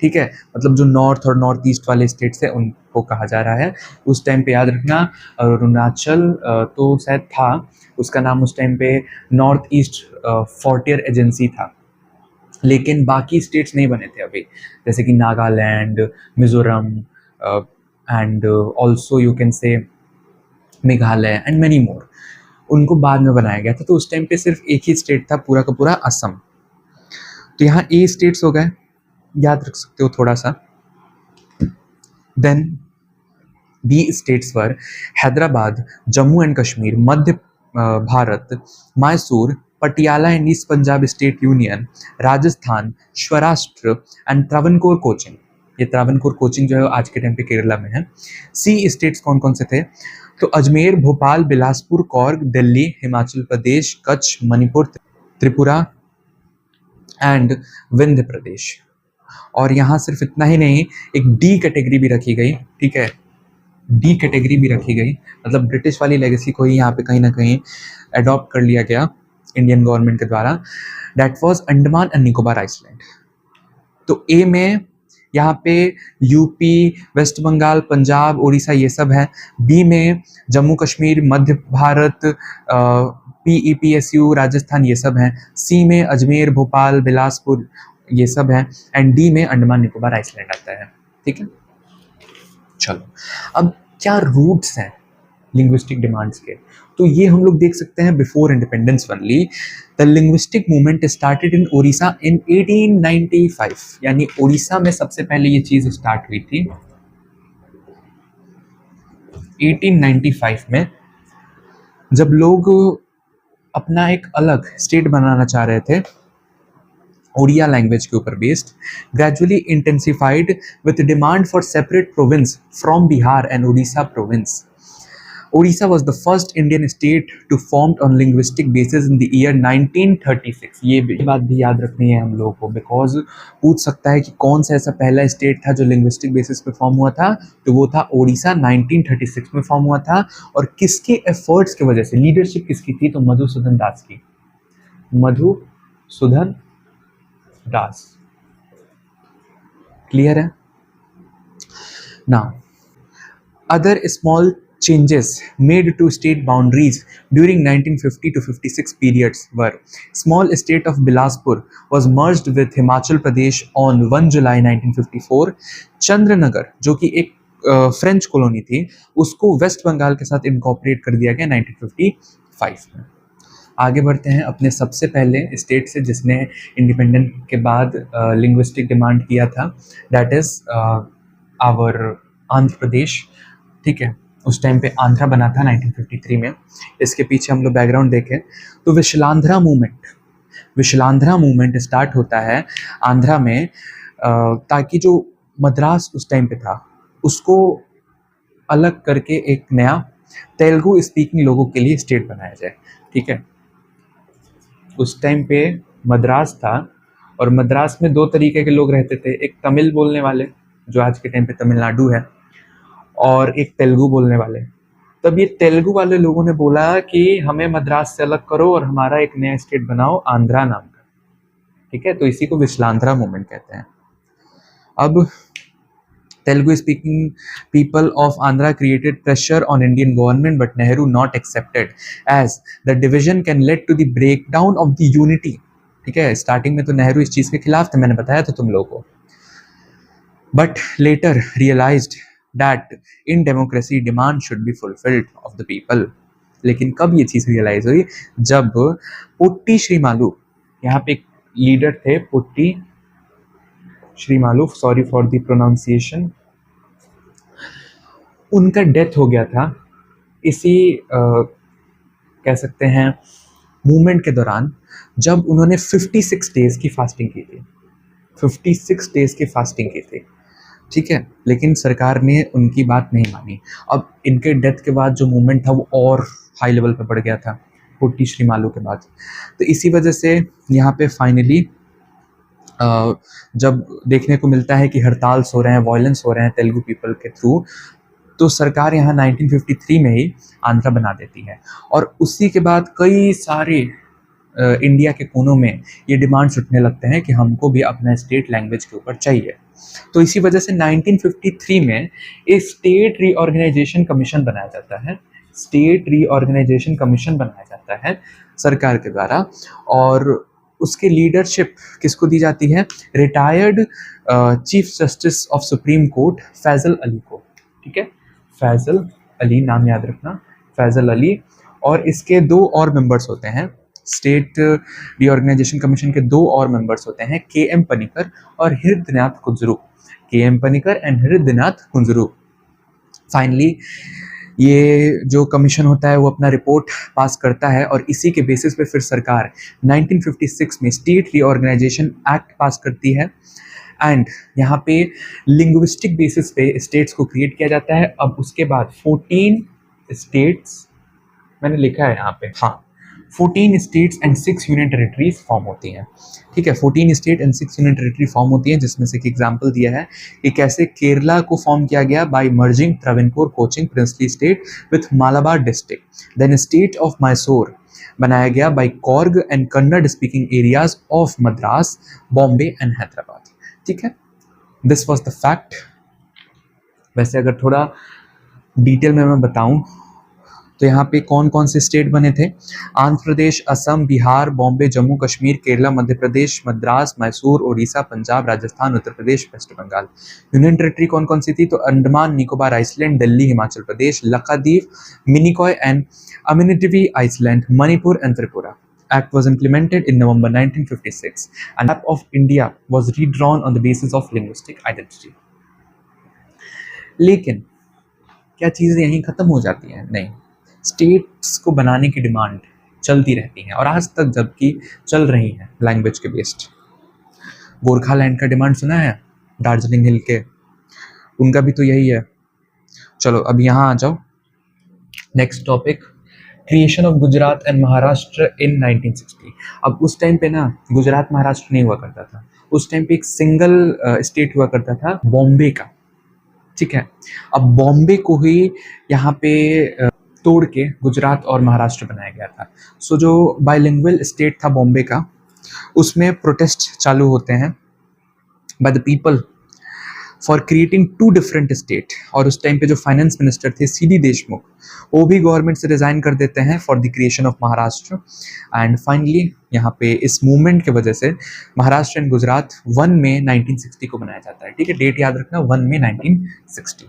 ठीक है, मतलब जो नॉर्थ और नॉर्थ ईस्ट वाले स्टेट्स हैं उनको कहा जा रहा है। उस टाइम पे याद रखना अरुणाचल तो शायद था, उसका नाम उस टाइम पे नॉर्थ ईस्ट फ्रंटियर एजेंसी था, लेकिन बाकी स्टेट्स नहीं बने थे अभी, जैसे कि Nagaland, Mizoram and also you can से मेघालय एंड मैनी मोर, उनको बाद में बनाया गया था। तो उस टाइम पे सिर्फ एक ही स्टेट था पूरा का पूरा असम। तो यहाँ ए स्टेट्स हो गए, याद रख सकते हो थोड़ा सा। Then B states were Hyderabad, Jammu and Kashmir, Madhya Bharat, Mysore, Patiala and East Punjab state union, Rajasthan, Saurashtra and Travancore Cochin. ये त्रावणकोर कोचिन जो है आज के टाइम पे केरला में है। सी स्टेट्स कौन कौन से थे, तो अजमेर, भोपाल, बिलासपुर, कौर्ग, दिल्ली, हिमाचल प्रदेश, कच्छ, मणिपुर, त्रिपुरा एंड विंध्य प्रदेश। और यहाँ सिर्फ इतना ही नहीं, एक डी कैटेगरी भी रखी गई। ठीक है, डी कैटेगरी भी रखी गई, मतलब ब्रिटिश वाली लेगेसी को ही यहाँ पे कहीं ना कहीं अडॉप्ट कर लिया गया इंडियन गवर्नमेंट के द्वारा। That was Andaman and Nicobar island. तो ए में यहाँ पे यूपी, वेस्ट बंगाल, पंजाब, उड़ीसा ये सब है। बी में जम्मू कश्मीर, मध्य भारत, PEPSU, राजस्थान ये सब हैं। सी में अजमेर, भोपाल, बिलासपुर ये सब हैं। एंड डी में अंडमान निकोबार आइसलैंड आता है। ठीक है, चलो अब क्या रूट्स हैं लिंग्विस्टिक डिमांड्स के, तो ये हम लोग देख सकते हैं before independence only. The linguistic movement started in Odisha in 1895, यानी ओडिशा में सबसे पहले ये चीज स्टार्ट हुई थी 1895 में, जब लोग अपना एक अलग स्टेट बनाना चाह रहे थे ओडिया लैंग्वेज के ऊपर based, gradually intensified with demand for separate province from Bihar and Orissa province. Odisha was the first Indian state to formed on linguistic basis in the year 1936। ये बात भी याद रखनी है हम लोगों को, बिकॉज पूछ सकता है कि कौन सा ऐसा पहला स्टेट था जो लिंग्विस्टिक बेसिस पे फॉर्म हुआ था, तो वो था ओडिशा। 1936 में फॉर्म हुआ था। और किसके एफर्ट्स की वजह से, लीडरशिप किसकी थी, तो मधुसूदन दास की, मधुसूदन दास। क्लियर है। Now other small changes made to state boundaries during 1950 to 56 periods were: small state of Bilaspur was merged with Himachal Pradesh on 1 July 1954। Chandranagar जो कि एक फ्रेंच कॉलोनी थी, उसको वेस्ट बंगाल के साथ इनकॉर्पोरेट कर दिया गया 1955 में। आगे बढ़ते हैं अपने सबसे पहले स्टेट से जिसने इंडिपेंडेंस के बाद लिंग्विस्टिक डिमांड किया था, that is our Andhra Pradesh. ठीक है, उस टाइम पे आंध्रा बना था 1953 में। इसके पीछे हम लोग बैकग्राउंड देखें तो विशालांध्रा मूवमेंट स्टार्ट होता है आंध्रा में, ताकि जो मद्रास उस टाइम पे था उसको अलग करके एक नया तेलुगु स्पीकिंग लोगों के लिए स्टेट बनाया जाए। ठीक है, उस टाइम पे मद्रास था और मद्रास में 2 तरीके के लोग रहते थे, एक तमिल बोलने वाले जो आज के टाइम पे तमिलनाडु है, और एक तेलुगु बोलने वाले। तब ये तेलुगु वाले लोगों ने बोला कि हमें मद्रास से अलग करो और हमारा एक नया स्टेट बनाओ आंध्रा नाम का। ठीक है, तो इसी को विशालांध्रा मूवमेंट कहते हैं। अब Telugu speaking people of Andhra created pressure on Indian government but Nehru not accepted as the division can lead to the break down of the unity. ठीक है, स्टार्टिंग में तो नेहरू इस चीज के खिलाफ थे, मैंने बताया था तुम लोगों को, but later realized that in democracy demand should be fulfilled of the people. लेकिन कब ये चीज़ रियलाइज हुई? जब पुट्टी श्रीमालू, यहाँ पे एक लीडर थे Potti Sriramulu, sorry for the pronunciation, उनका डेथ हो गया था इसी कह सकते हैं मूवमेंट के दौरान, जब उन्होंने 56 डेज की फास्टिंग की थी। 56 डेज की फास्टिंग की थी, ठीक है। लेकिन सरकार ने उनकी बात नहीं मानी। अब इनके डेथ के बाद जो मूवमेंट था वो और हाई लेवल पे बढ़ गया था पुट्टी श्रीमालू के बाद। तो इसी वजह से यहाँ पे फाइनली जब देखने को मिलता है कि हड़ताल्स हो रहे हैं, वायलेंस हो रहे हैं तेलुगु पीपल के थ्रू, तो सरकार यहाँ 1953 में ही आंध्रा बना देती है। और उसी के बाद कई सारे इंडिया के कोनों में ये डिमांड्स उठने लगते हैं कि हमको भी अपना स्टेट लैंग्वेज के ऊपर चाहिए। तो इसी वजह से 1953 में एक स्टेट रीऑर्गेनाइजेशन कमीशन बनाया जाता है। स्टेट रीऑर्गेनाइजेशन कमीशन बनाया जाता है सरकार के द्वारा, और उसकी लीडरशिप किसको दी जाती है? Retired chief justice of supreme court Fazal Ali को, ठीक है। फैजल अली, नाम याद रखना, फैजल अली। और इसके दो और मेंबर्स होते हैं, स्टेट रीऑर्गेनाइजेशन कमीशन के दो और मेंबर्स होते हैं, के एम पनिकर और Hridaynath Kunzru. K M Panikkar and Hridaynath Kunzru. Finally ये जो कमीशन होता है वो अपना रिपोर्ट पास करता है, और इसी के बेसिस पे फिर सरकार 1956 में स्टेट रीऑर्गेनाइजेशन एक्ट पास करती है। एंड यहाँ पे लिंग्विस्टिक बेसिस पे स्टेट्स को क्रिएट किया जाता है। अब उसके बाद 14 स्टेट्स, मैंने लिखा है यहाँ पे, हाँ, 14 states and 6 union territories form होती हैं, ठीक है। 14 state and 6 union territory form होती हैं, जिसमें से एक एग्जांपल दिया है कि कैसे केरला को फॉर्म किया गया by merging Travancore Cochin princely state with Malabar district. Then state of Mysore बनाया गया by Coorg and Kannada speaking areas of Madras, Bombay and Hyderabad, ठीक है। This was the fact. वैसे अगर थोड़ा डिटेल में मैं बताऊं तो यहाँ पे कौन कौन से स्टेट बने थे? Andhra Pradesh, Assam, Bihar, Bombay, Jammu Kashmir, Kerala, Madhya Pradesh, Madras, Mysore, Odisha, Punjab, Rajasthan, Uttar Pradesh, West Bengal. Union territory कौन कौन सी थी? तो Andaman Nicobar island, Delhi, Himachal Pradesh, Lakshadweep, Minicoy and Amindivi island, Manipur and Tripura. Act was implemented in November 1956 and map of India was redrawn on the basis of linguistic identity. लेकिन क्या चीज़ें यहीं ख़त्म हो जाती हैं? नहीं, स्टेट्स को बनाने की डिमांड चलती रहती हैं, और आज तक जबकि चल रही हैं लैंग्वेज के बेस्ड। गोरखालैंड का डिमांड सुना है, दार्जिलिंग हिल के, उनका भी तो यही है। चलो अब यहाँ आ जाओ, next topic, creation of Gujarat and Maharashtra in 1960। अब उस टाइम पे ना गुजरात महाराष्ट्र नहीं हुआ करता था, उस टाइम पे एक सिंगल स्टेट हुआ करता था, बॉम्बे का, ठीक है। अब बॉम्बे को ही यहाँ पे तोड़ के गुजरात और महाराष्ट्र बनाया गया था। सो जो बाइलिंगुअल स्टेट था बॉम्बे का, उसमें प्रोटेस्ट चालू होते हैं by the people for creating two different state. और उस टाइम पे जो फाइनेंस मिनिस्टर थे सीडी देशमुख, वो भी गवर्नमेंट से रिजाइन कर देते हैं for the creation of Maharashtra. And finally यहाँ पे इस मूवमेंट के वजह से महाराष्ट्र एंड गुजरात 1 मई 1960 को बनाया जाता है, ठीक है। डेट याद रखना, 1 मई 1960।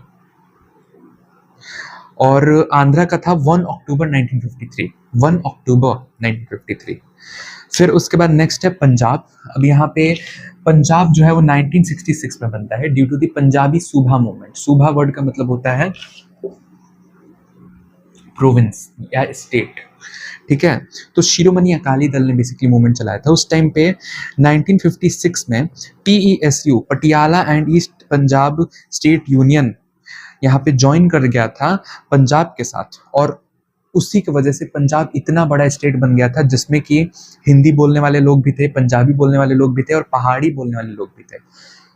और आंध्रा का था 1 अक्टूबर 1953, 1 अक्टूबर 1953। फिर उसके बाद नेक्स्ट है पंजाब। अब यहाँ पे पंजाब जो है वो 1966 में बनता है ड्यू टू द पंजाबी सूबा मूवमेंट। सूबा वर्ड का मतलब होता है प्रोविंस या स्टेट, ठीक है। तो शिरोमणि अकाली दल ने बेसिकली मूवमेंट चलाया था उस टाइम पे। 1956 में PESU, Patiala and East Punjab state union, यहाँ पे ज्वाइन कर गया था पंजाब के साथ, और उसी की वजह से पंजाब इतना बड़ा स्टेट बन गया था जिसमें कि हिंदी बोलने वाले लोग भी थे, पंजाबी बोलने वाले लोग भी थे, और पहाड़ी बोलने वाले लोग भी थे।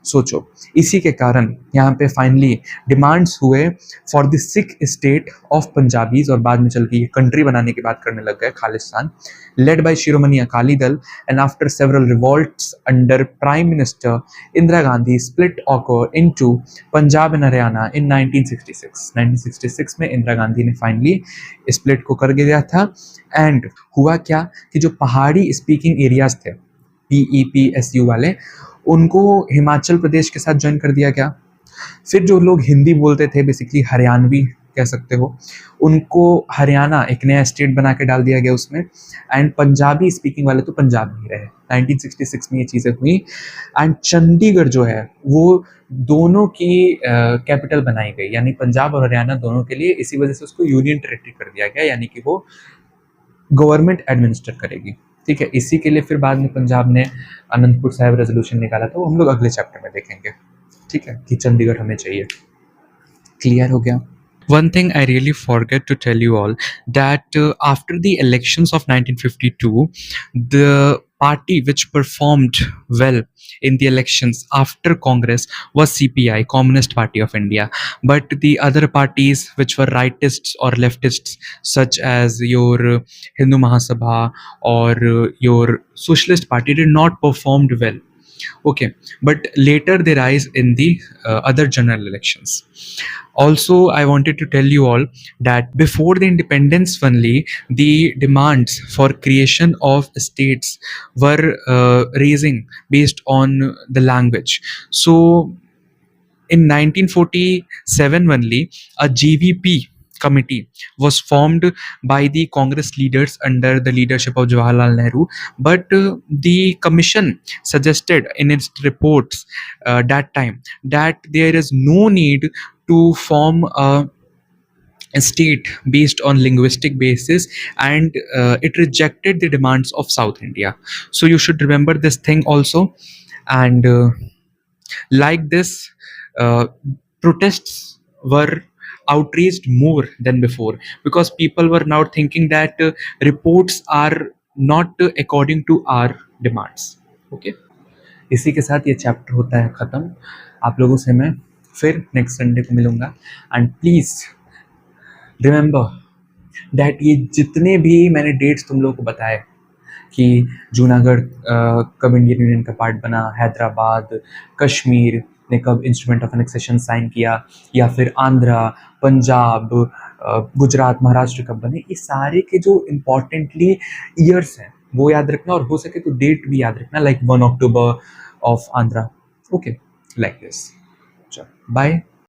सोचो, इसी के कारण यहाँ पे फाइनली डिमांड्स हुए for the Sikh state of Punjabis, और बाद में चल के ये कंट्री बनाने की बात करने लग गए, Khalistan, led by Shiromani Akali Dal. And after several revolts under prime minister Indira Gandhi, split occur into Punjab and Haryana in 1966। 1966 में इंदिरा गांधी ने फाइनली स्प्लिट को कर दिया था। एंड हुआ क्या कि जो पहाड़ी स्पीकिंग एरियाज थे, PEPSU वाले, उनको हिमाचल प्रदेश के साथ ज्वाइन कर दिया गया। फिर जो लोग हिंदी बोलते थे, बेसिकली हरियाणवी कह सकते हो, उनको हरियाणा एक नया स्टेट बना के डाल दिया गया उसमें। एंड पंजाबी स्पीकिंग वाले तो पंजाब में ही रहे। 1966 में ये चीज़ें हुई। एंड चंडीगढ़ जो है वो दोनों की कैपिटल बनाई गई, यानी पंजाब और हरियाणा दोनों के लिए। इसी वजह से उसको यूनियन टेरेटरी कर दिया गया, यानी कि वो गवर्नमेंट एडमिनिस्टर करेगी। ठीक है, इसी के लिए फिर बाद में पंजाब ने आनंदपुर साहिब रेजोल्यूशन निकाला था, वो हम लोग अगले चैप्टर में देखेंगे। ठीक है, कि चंडीगढ़ हमें चाहिए। क्लियर हो गया? One thing I really forget to tell you all, that after the elections of 1952, the party which performed well in the elections after Congress was CPI, Communist Party of India. But the other parties which were rightists or leftists, such as your Hindu Mahasabha or your Socialist Party, did not performed well. Okay, but later they rise in the other general elections. Also, I wanted to tell you all that before the independence only, the demands for creation of states were raising based on the language. So in 1947 only, a GVP committee was formed by the Congress leaders under the leadership of Jawaharlal Nehru. But the commission suggested in its reports that time that there is no need to form a state based on linguistic basis, and it rejected the demands of South India. So you should remember this thing also. And like this, uh, protests were outraged more than before, because people were now thinking that reports are not according to our demands. Okay, इसी के साथ ये chapter होता है ख़त्म। आप लोगों से मैं फिर नेक्स्ट संडे को मिलूँगा। एंड प्लीज़ रिमेंबर दैट ये जितने भी मैंने डेट्स तुम लोगों को बताए कि जूनागढ़ कब इंडियन यूनियन का पार्ट बना, हैदराबाद, कश्मीर ने कब इंस्ट्रूमेंट ऑफ एनेक्सेशन साइन किया, या फिर आंध्रा, पंजाब, गुजरात, महाराष्ट्र कब बने, ये सारे के जो इम्पॉर्टेंटली ईयर्स हैं वो याद रखना, और हो सके तो डेट भी याद रखना, like 1 October of Andhra. Okay, like this. चलो बाय।